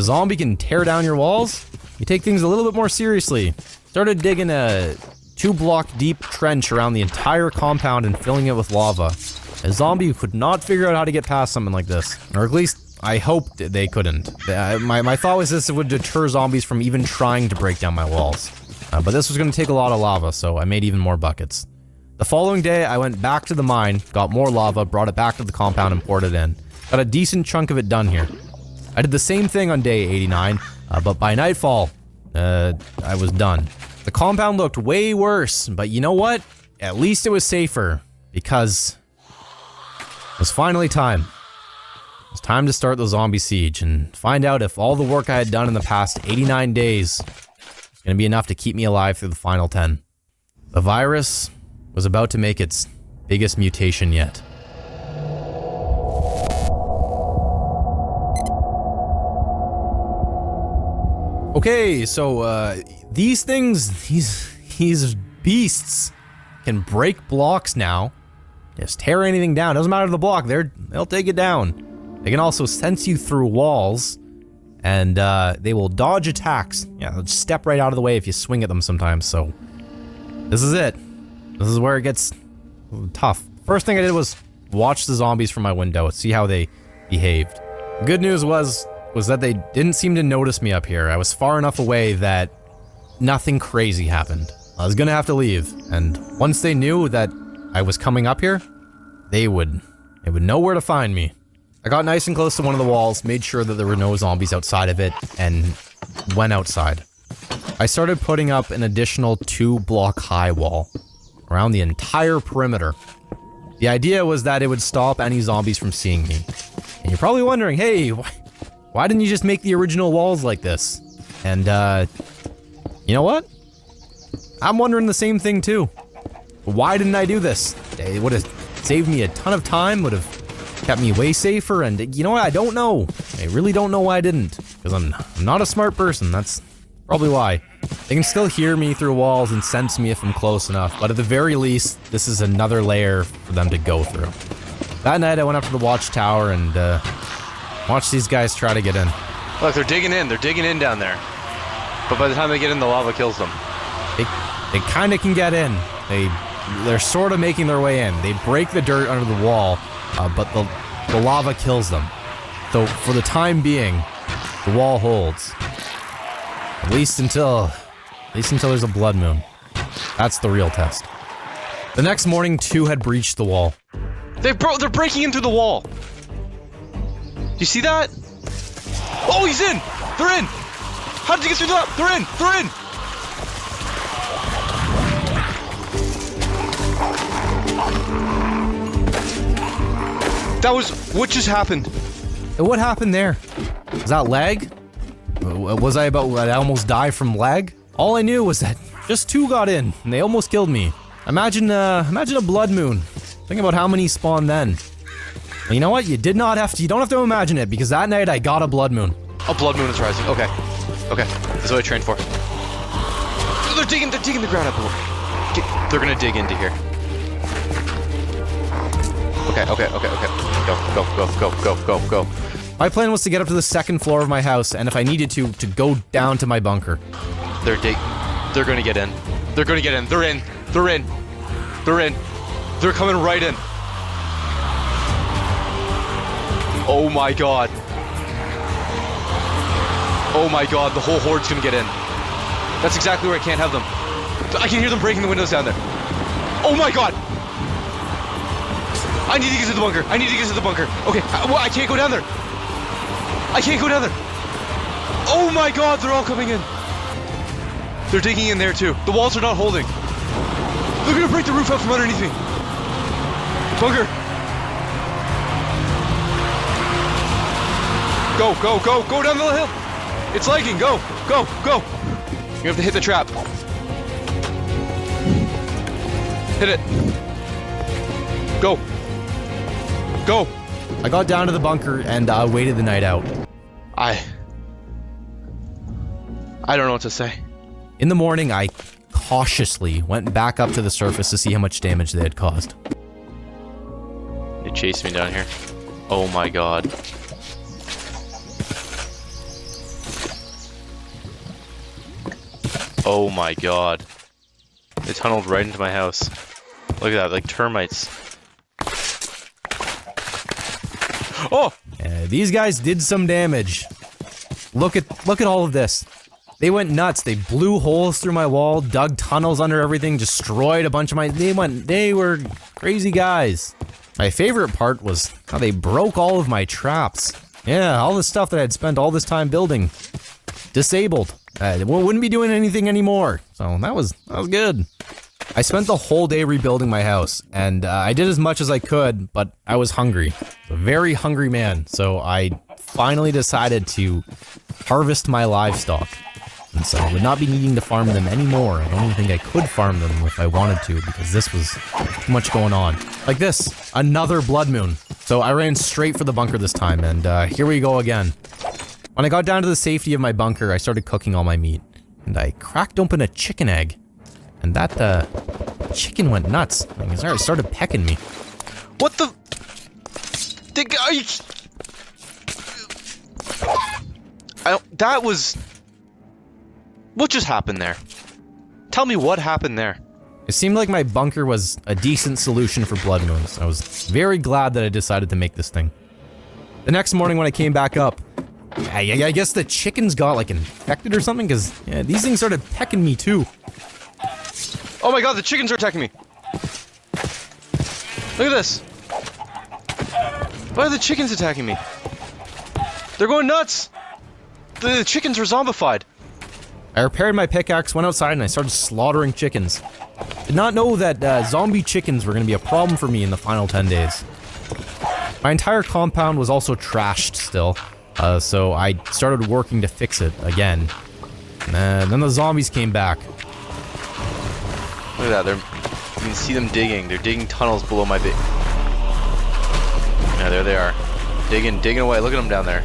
zombie can tear down your walls, you take things a little bit more seriously. Started digging a 2-block deep trench around the entire compound and filling it with lava. A zombie could not figure out how to get past something like this, or at least I hoped they couldn't. My thought was this would deter zombies from even trying to break down my walls. But this was going to take a lot of lava, so I made even more buckets. The following day, I went back to the mine, got more lava, brought it back to the compound, and poured it in. Got a decent chunk of it done here. I did the same thing on day 89, but by nightfall, I was done. The compound looked way worse, but you know what? At least it was safer, because it was finally time. It was time to start the zombie siege and find out if all the work I had done in the past 89 days was going to be enough to keep me alive through the final 10. The virus was about to make its biggest mutation yet. Okay, so these things, these beasts can break blocks now. Just tear anything down. Doesn't matter the block. They'll take it down. They can also sense you through walls, and they will dodge attacks. Yeah, they'll just step right out of the way if you swing at them sometimes. So this is it. This is where it gets tough. First thing I did was watch the zombies from my window, see how they behaved. The good news was that they didn't seem to notice me up here. I was far enough away that nothing crazy happened. I was gonna have to leave, and once they knew that I was coming up here, they would know where to find me. I got nice and close to one of the walls, made sure that there were no zombies outside of it, and went outside. I started putting up an additional 2-block high wall around the entire perimeter. The idea was that it would stop any zombies from seeing me. And you're probably wondering, hey, why didn't you just make the original walls like this? And, you know what? I'm wondering the same thing too. Why didn't I do this? It would have saved me a ton of time, would have kept me way safer, and you know what? I don't know. I really don't know why I didn't. Because I'm not a smart person, that's probably why. They can still hear me through walls and sense me if I'm close enough, but at the very least, this is another layer for them to go through. That night I went up to the watchtower and watched these guys try to get in. Look, they're digging in down there. But by the time they get in, the lava kills them. They kind of can get in. They're sort of making their way in. They break the dirt under the wall, but the lava kills them. So for the time being, the wall holds. At least until there's a blood moon. That's the real test. The next morning, 2 had breached the wall. They're breaking into the wall. Do you see that? Oh, he's in! They're in! How did you get through that? They're in! They're in! What just happened? What happened there? Was that lag? Was I almost die from lag? All I knew was that just 2 got in, and they almost killed me. Imagine a blood moon. Think about how many spawned then. You know what? You don't have to imagine it, because that night I got a blood moon. A blood moon is rising. Okay. Okay. That's what I trained for. They're digging the ground up. They're gonna dig into here. Okay. Go. My plan was to get up to the 2nd floor of my house, and if I needed to go down to my bunker. They're gonna get in. They're gonna get in. They're in. They're in. They're in. They're coming right in. Oh my god. Oh my god, the whole horde's gonna get in. That's exactly where I can't have them. I can hear them breaking the windows down there. Oh my god! I need to get to the bunker. I need to get to the bunker. Okay, I can't go down there. I can't go down there. Oh my god, they're all coming in. They're digging in there too. The walls are not holding. They're gonna break the roof out from underneath me. Bunker. Go down the hill. It's lagging. Go. You have to hit the trap. Hit it. Go. I got down to the bunker and waited the night out. I don't know what to say. In the morning, I cautiously went back up to the surface to see how much damage they had caused. They chased me down here. Oh my god. Oh my god. They tunneled right into my house. Look at that, like termites. Oh! These guys did some damage. Look at all of this. They went nuts. They blew holes through my wall, dug tunnels under everything, destroyed a bunch of they were crazy guys. My favorite part was how they broke all of my traps. Yeah, all the stuff that I had spent all this time building. Disabled. Wouldn't be doing anything anymore. So that was good. I spent the whole day rebuilding my house, and I did as much as I could, but I was hungry. A very hungry man, so I finally decided to harvest my livestock. And so I would not be needing to farm them anymore. I don't even think I could farm them if I wanted to, because this was too much going on. Like this, another blood moon. So I ran straight for the bunker this time, and here we go again. When I got down to the safety of my bunker, I started cooking all my meat. And I cracked open a chicken egg. And that, chicken went nuts. Like, it started pecking me. What the? Are you? That was. What just happened there? Tell me what happened there. It seemed like my bunker was a decent solution for blood moons. I was very glad that I decided to make this thing. The next morning when I came back up, I guess the chickens got like infected or something, because these things started pecking me too. Oh my god, the chickens are attacking me. Look at this. Why are the chickens attacking me? They're going nuts. The chickens are zombified. I repaired my pickaxe, went outside, and I started slaughtering chickens. Did not know that zombie chickens were going to be a problem for me in the final 10 days. My entire compound was also trashed still, so I started working to fix it again. And then the zombies came back. Look at that, you can see them digging. They're digging tunnels below my base. Yeah, there they are. Digging away. Look at them down there.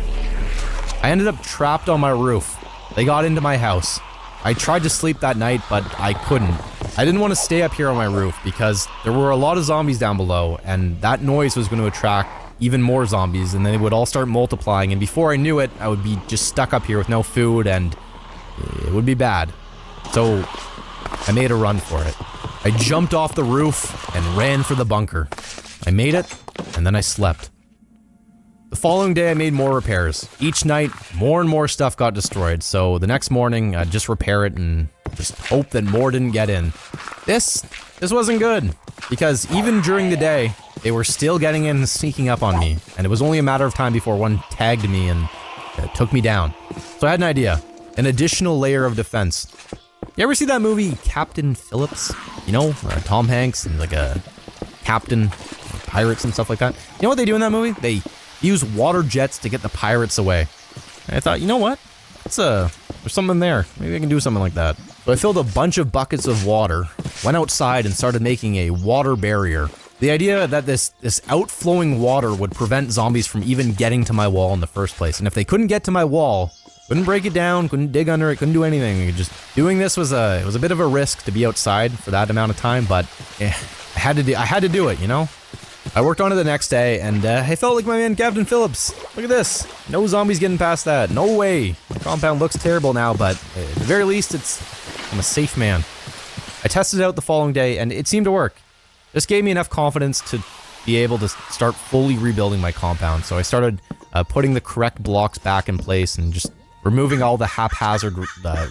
I ended up trapped on my roof. They got into my house. I tried to sleep that night, but I couldn't. I didn't want to stay up here on my roof because there were a lot of zombies down below, and that noise was going to attract even more zombies, and they would all start multiplying, and before I knew it, I would be just stuck up here with no food, and it would be bad. So I made a run for it. I jumped off the roof and ran for the bunker. I made it, and then I slept. The following day, I made more repairs. Each night, more and more stuff got destroyed, so the next morning, I'd just repair it and just hope that more didn't get in. This wasn't good, because even during the day, they were still getting in and sneaking up on me, and it was only a matter of time before one tagged me and took me down. So I had an idea, an additional layer of defense. You ever see that movie, Captain Phillips? You know, Tom Hanks and like a captain, pirates and stuff like that. You know what they do in that movie? They use water jets to get the pirates away. And I thought, you know what? There's something there. Maybe I can do something like that. So I filled a bunch of buckets of water, went outside and started making a water barrier. The idea that this outflowing water would prevent zombies from even getting to my wall in the first place. And if they couldn't get to my wall, couldn't break it down, couldn't dig under it, couldn't do anything. Just doing this was it was a bit of a risk to be outside for that amount of time, but I had to do it, you know? I worked on it the next day, and I felt like my man Captain Phillips. Look at this. No zombies getting past that. No way. My compound looks terrible now, but at the very least, I'm a safe man. I tested it out the following day, and it seemed to work. This gave me enough confidence to be able to start fully rebuilding my compound. So I started putting the correct blocks back in place and just removing all the haphazard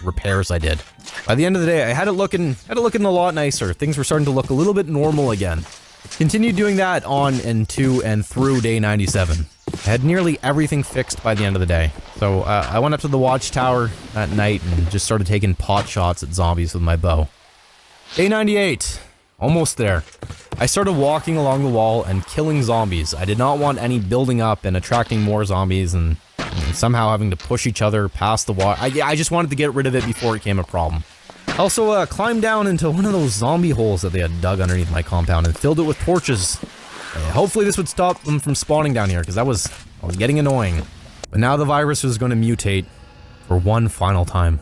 repairs I did. By the end of the day, I had it looking a lot nicer. Things were starting to look a little bit normal again. Continued doing that on and to and through day 97. I had nearly everything fixed by the end of the day. So I went up to the watchtower at night and just started taking pot shots at zombies with my bow. Day 98. Almost there. I started walking along the wall and killing zombies. I did not want any building up and attracting more zombies and somehow having to push each other past the wall. I just wanted to get rid of it before it became a problem. I also climbed down into one of those zombie holes that they had dug underneath my compound and filled it with torches. Hopefully this would stop them from spawning down here, because I was getting annoying. But now the virus was going to mutate for one final time.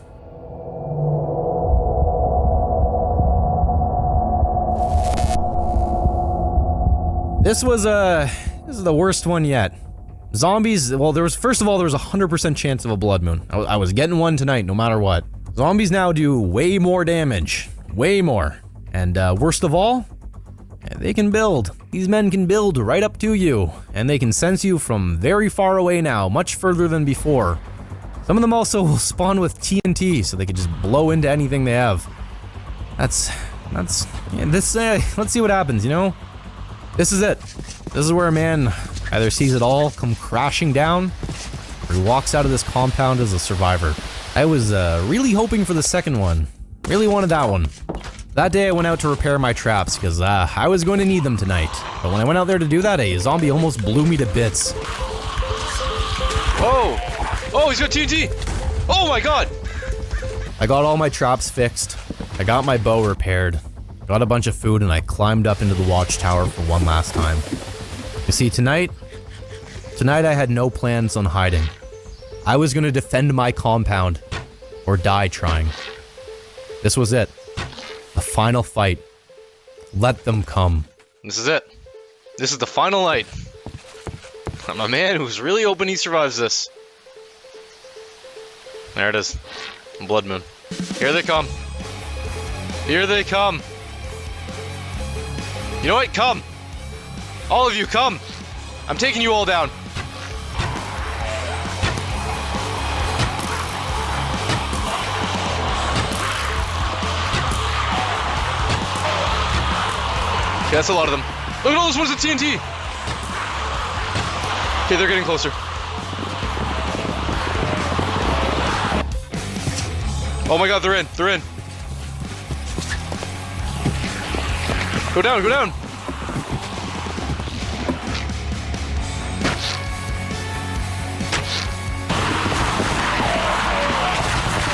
This is the worst one yet. Zombies, well, first of all, there was a 100% chance of a blood moon. I was getting one tonight, no matter what. Zombies now do way more damage. Way more. And worst of all, they can build. These men can build right up to you. And they can sense you from very far away now, much further than before. Some of them also will spawn with TNT, so they can just blow into anything they have. Let's see what happens, you know? This is it. This is where a man either sees it all come crashing down, or he walks out of this compound as a survivor. I was really hoping for the second one. Really wanted that one. That day I went out to repair my traps because I was going to need them tonight. But when I went out there to do that, a zombie almost blew me to bits. Oh! Oh, he's got TNT! Oh my god! I got all my traps fixed. I got my bow repaired. Got a bunch of food and I climbed up into the watchtower for one last time. You see, tonight I had no plans on hiding. I was gonna defend my compound or die trying. This was it. The final fight. Let them come. This is it. This is the final night. I'm a man who's really hoping he survives this. There it is. Blood Moon. Here they come. Here they come. You know what? Come. All of you, come. I'm taking you all down. Okay, that's a lot of them. Look at all those ones at TNT. Okay, they're getting closer. Oh my god, they're in. They're in. Go down, go down.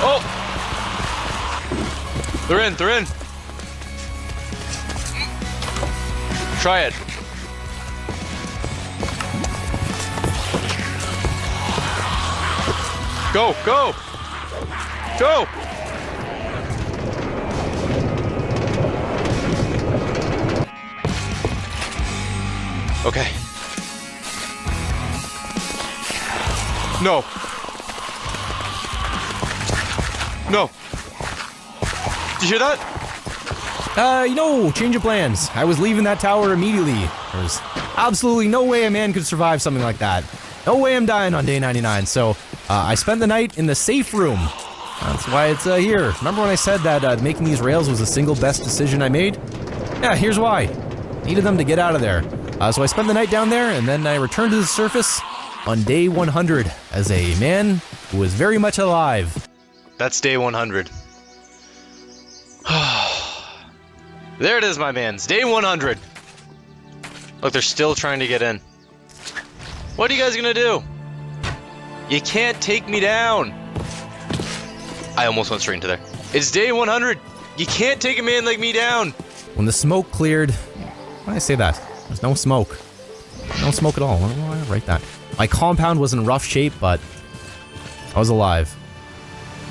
Oh! They're in, they're in. Try it. Go, go! Go! Okay. No. No. Did you hear that? Change of plans. I was leaving that tower immediately. There was absolutely no way a man could survive something like that. No way I'm dying on day 99, so I spent the night in the safe room. That's why it's here. Remember when I said that making these rails was the single best decision I made? Yeah, here's why. Needed them to get out of there. So I spent the night down there, and then I returned to the surface on day 100 as a man who was very much alive. That's day 100. There it is, my mans. Day 100. Look, they're still trying to get in. What are you guys gonna do? You can't take me down. I almost went straight into there. It's day 100. You can't take a man like me down. When the smoke cleared... Why did I say that? There's no smoke. No smoke at all. Why did I write that? My compound was in rough shape, but I was alive.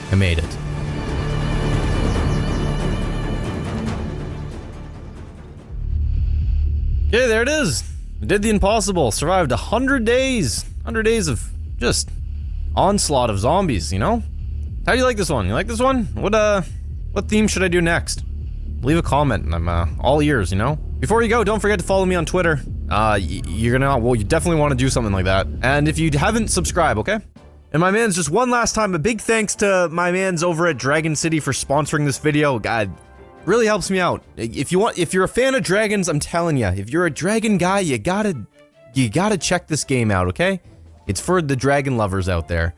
I made it. Okay, there it is. I did the impossible. Survived 100 days. 100 days of just onslaught of zombies, you know? How do you like this one? You like this one? What theme should I do next? Leave a comment and I'm all ears, you know? Before you go, don't forget to follow me on Twitter. You definitely want to do something like that. And if you haven't, subscribe, okay? And my mans, just one last time, a big thanks to my mans over at Dragon City for sponsoring this video. God, really helps me out. If you're a fan of dragons, I'm telling you, if you're a dragon guy, you gotta check this game out, okay? It's for the dragon lovers out there.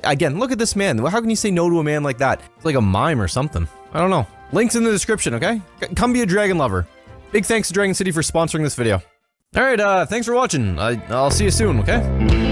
Again, look at this man. How can you say no to a man like that? It's like a mime or something. I don't know. Links in the description, okay? Come be a dragon lover. Big thanks to Dragon City for sponsoring this video. Alright, thanks for watching. I'll see you soon, okay?